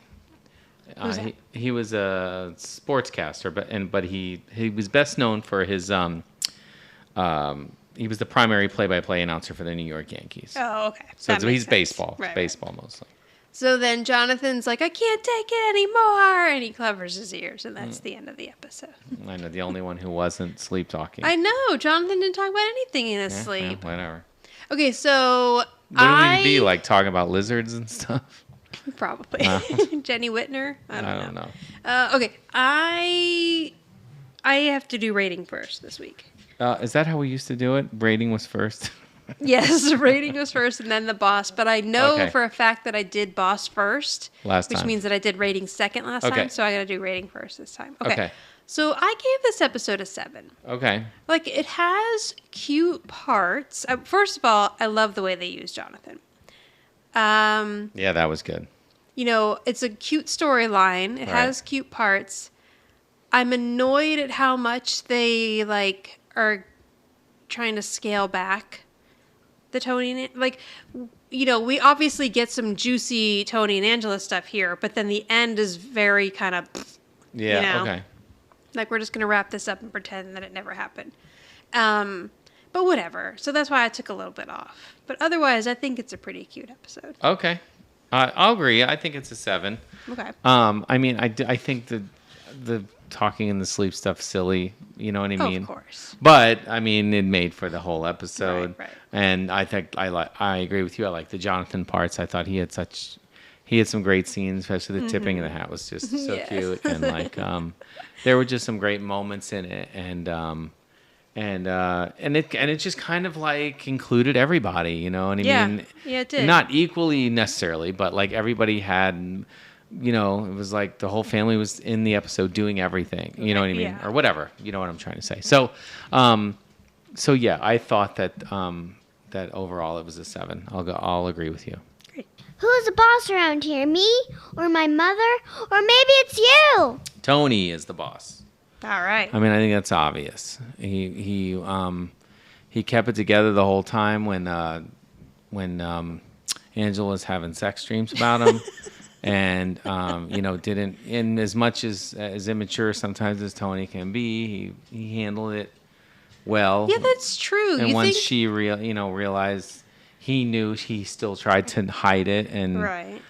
Speaker 1: Who's that?
Speaker 6: He was a sportscaster, but he was best known for his he was the primary play-by-play announcer for the New York Yankees.
Speaker 1: Oh, okay.
Speaker 6: So he's baseball, baseball mostly.
Speaker 1: So then Jonathan's like, "I can't take it anymore," and he covers his ears, and that's the end of the episode.
Speaker 6: I know, the only one who wasn't sleep talking.
Speaker 1: I know, Jonathan didn't talk about anything in his sleep.
Speaker 6: Yeah, whatever.
Speaker 1: Okay, so
Speaker 6: What would we be like, talking about lizards and stuff?
Speaker 1: Probably. Jenny Whitner? I don't know. Okay, I have to do rating first this week.
Speaker 6: Is that how we used to do it? Rating was first?
Speaker 1: Yes, rating was first and then the boss. But I know for a fact that I did boss first. Which means that I did rating second last time. So I got to do rating first this time. Okay. So I gave this episode a 7.
Speaker 6: Okay.
Speaker 1: Like, it has cute parts. First of all, I love the way they use Jonathan.
Speaker 6: Yeah, that was good.
Speaker 1: You know, it's a cute storyline. It has cute parts. I'm annoyed at how much they, like, are trying to scale back the Tony and, like, you know, we obviously get some juicy Tony and Angela stuff here, but then the end is very kind of,
Speaker 6: yeah,
Speaker 1: you know, like, we're just going to wrap this up and pretend that it never happened. But whatever. So that's why I took a little bit off. But otherwise, I think it's a pretty cute episode.
Speaker 6: Okay. I'll agree. I think it's a 7.
Speaker 1: Okay.
Speaker 6: I mean, I think the talking in the sleep stuff silly. You know what I mean?
Speaker 1: Of course.
Speaker 6: But I mean, it made for the whole episode.
Speaker 1: Right.
Speaker 6: And I think I agree with you. I like the Jonathan parts. I thought he had some great scenes, especially the tipping of the hat was just so
Speaker 1: Yes.
Speaker 6: cute. And like there were just some great moments in it. And it just kind of like included everybody, you know what I mean?
Speaker 1: Yeah, it did.
Speaker 6: Not equally necessarily, but like everybody had, you know, it was like the whole family was in the episode doing everything, you know what I mean?
Speaker 1: Yeah.
Speaker 6: Or whatever, you know what I'm trying to say. So yeah, I thought that that overall it was a 7. I'll agree with you.
Speaker 7: Who's the boss around here? Me or my mother? Or maybe it's you?
Speaker 6: Tony is the boss.
Speaker 1: All right.
Speaker 6: I mean, I think that's obvious. He kept it together the whole time when Angela's having sex dreams about him, and you know, didn't, in as much as immature sometimes as Tony can be, he handled it well.
Speaker 1: Yeah, that's true.
Speaker 6: And
Speaker 1: You
Speaker 6: once
Speaker 1: think...
Speaker 6: she realized, he knew, he still tried to hide it and
Speaker 1: Right.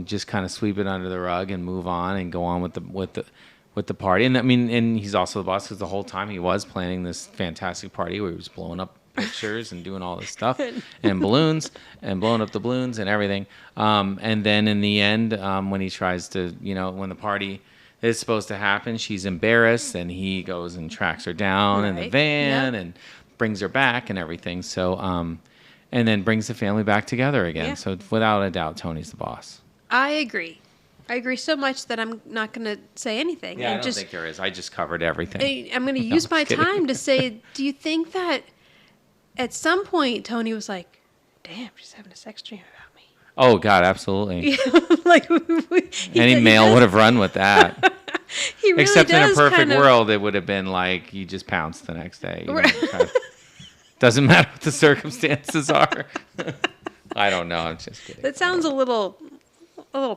Speaker 6: just kind of sweep it under the rug and move on and go on with the party. And I mean, and he's also the boss because the whole time he was planning this fantastic party where he was blowing up pictures and doing all this stuff and balloons and blowing up the balloons and everything. And then in the end, when he tries to, you know, when the party is supposed to happen, she's embarrassed and he goes and tracks her down in the
Speaker 1: Right.
Speaker 6: van
Speaker 1: Yep.
Speaker 6: and brings her back and everything. So, and then brings the family back together again.
Speaker 1: Yeah.
Speaker 6: So without a doubt, Tony's the boss.
Speaker 1: I agree. I agree so much that I'm not going to say anything.
Speaker 6: Yeah, I
Speaker 1: And
Speaker 6: don't think there is. I just covered everything.
Speaker 1: I'm going to
Speaker 6: No,
Speaker 1: use
Speaker 6: I'm
Speaker 1: my
Speaker 6: just kidding.
Speaker 1: time to say, do you think that at some point Tony was like, damn, she's having a sex dream about me?
Speaker 6: Oh, God, absolutely.
Speaker 1: Like,
Speaker 6: Any male would have run with that.
Speaker 1: He really
Speaker 6: Except in a
Speaker 1: does
Speaker 6: perfect
Speaker 1: kind of-
Speaker 6: world, it would have been like you just pounced the next day. You know,
Speaker 1: Right.
Speaker 6: kind of- doesn't matter what the circumstances are. I don't know. I'm just kidding.
Speaker 1: That sounds a little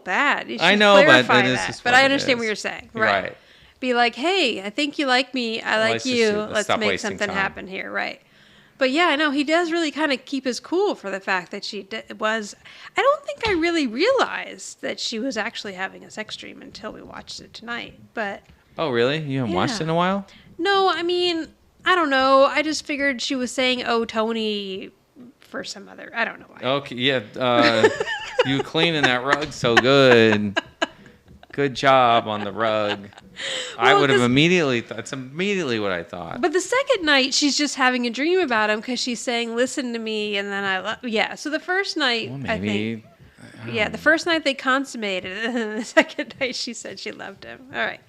Speaker 1: bad. You should
Speaker 6: I know, but
Speaker 1: clarify
Speaker 6: it is
Speaker 1: that.
Speaker 6: just
Speaker 1: But
Speaker 6: what
Speaker 1: I
Speaker 6: it
Speaker 1: understand
Speaker 6: is.
Speaker 1: what you're saying.
Speaker 6: Right.
Speaker 1: Right. Be like, hey, I think you like me. I like
Speaker 6: Let's just
Speaker 1: you.
Speaker 6: do this.
Speaker 1: Let's
Speaker 6: Stop
Speaker 1: make
Speaker 6: wasting
Speaker 1: something
Speaker 6: time.
Speaker 1: happen here. Right. But yeah, I know he does really kind of keep his cool for the fact that she was. I don't think I really realized that she was actually having a sex dream until we watched it tonight. But
Speaker 6: Oh, really? You haven't watched it in a while?
Speaker 1: no, I mean, I don't know. I just figured she was saying, "Oh, Tony," for some other. I don't know why.
Speaker 6: Okay, yeah. You cleaning that rug so good. Good job on the rug. I
Speaker 1: Well,
Speaker 6: would have
Speaker 1: 'cause-
Speaker 6: immediately. That's immediately what I thought.
Speaker 1: But the second night, she's just having a dream about him because she's saying, "Listen to me," and then yeah. So the first night,
Speaker 6: Well,
Speaker 1: I think,
Speaker 6: maybe.
Speaker 1: yeah, the first night they consummated, and then the second night she said she loved him. All right.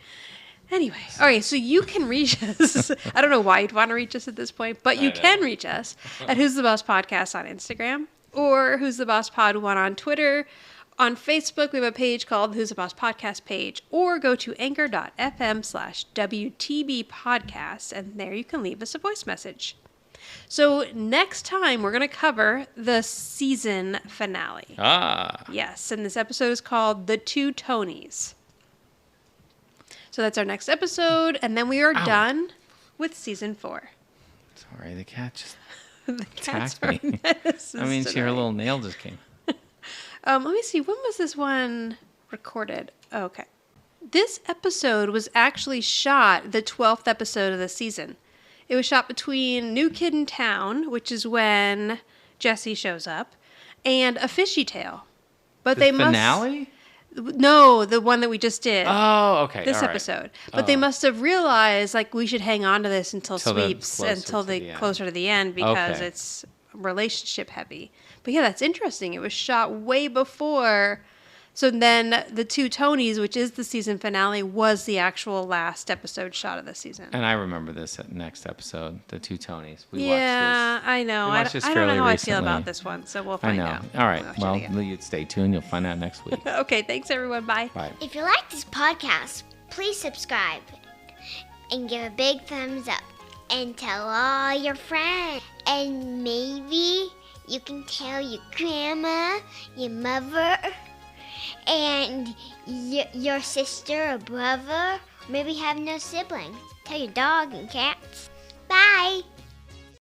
Speaker 1: Anyway, all right. So you can reach us. I don't know why you'd want to reach us at this point, but you can reach us at Who's the Boss Podcast on Instagram or Who's the Boss Pod 1 on Twitter. On Facebook, we have a page called Who's the Boss Podcast page, or go to anchor.fm/WTB podcast, and there you can leave us a voice message. So next time, we're going to cover the season finale.
Speaker 6: Ah.
Speaker 1: Yes, and this episode is called The Two Tonys. So that's our next episode, and then we are done with season 4.
Speaker 6: Sorry, the cat just
Speaker 1: The cats
Speaker 6: attacked
Speaker 1: are
Speaker 6: me.
Speaker 1: menaces
Speaker 6: I mean, her
Speaker 1: tonight.
Speaker 6: little nail just came.
Speaker 1: Let me see. When was this one recorded? Oh, okay. This episode was actually shot the 12th episode of the season. It was shot between New Kid in Town, which is when Jesse shows up, and A Fishy Tale. But
Speaker 6: The finale?
Speaker 1: No, the one that we just did.
Speaker 6: Oh, okay.
Speaker 1: This
Speaker 6: all right.
Speaker 1: episode. But they must have realized, like, we should hang on to this until
Speaker 6: Till the
Speaker 1: sweeps,
Speaker 6: closer
Speaker 1: until
Speaker 6: to
Speaker 1: the
Speaker 6: the end.
Speaker 1: closer to the end, because
Speaker 6: Okay.
Speaker 1: it's relationship heavy. But yeah, that's interesting. It was shot way before. So then the Two Tonys, which is the season finale, was the actual last episode shot of the season.
Speaker 6: And I remember this next episode, the Two Tonys. We
Speaker 1: Yeah,
Speaker 6: watched
Speaker 1: I know.
Speaker 6: We
Speaker 1: I
Speaker 6: watched this
Speaker 1: don't know
Speaker 6: fairly
Speaker 1: how I feel
Speaker 6: recently.
Speaker 1: about this one, so we'll
Speaker 6: this. I
Speaker 1: find
Speaker 6: know.
Speaker 1: out.
Speaker 6: All right.
Speaker 1: Watch it
Speaker 6: Well,
Speaker 1: again.
Speaker 6: you stay tuned. You'll find out next week.
Speaker 1: Okay, thanks everyone. Bye.
Speaker 6: Bye.
Speaker 7: If you like this podcast, please subscribe and give a big thumbs up and tell all your friends. And maybe you can tell your grandma, your mother, and your sister or brother. Maybe you have no siblings. Tell your dog and cats. Bye.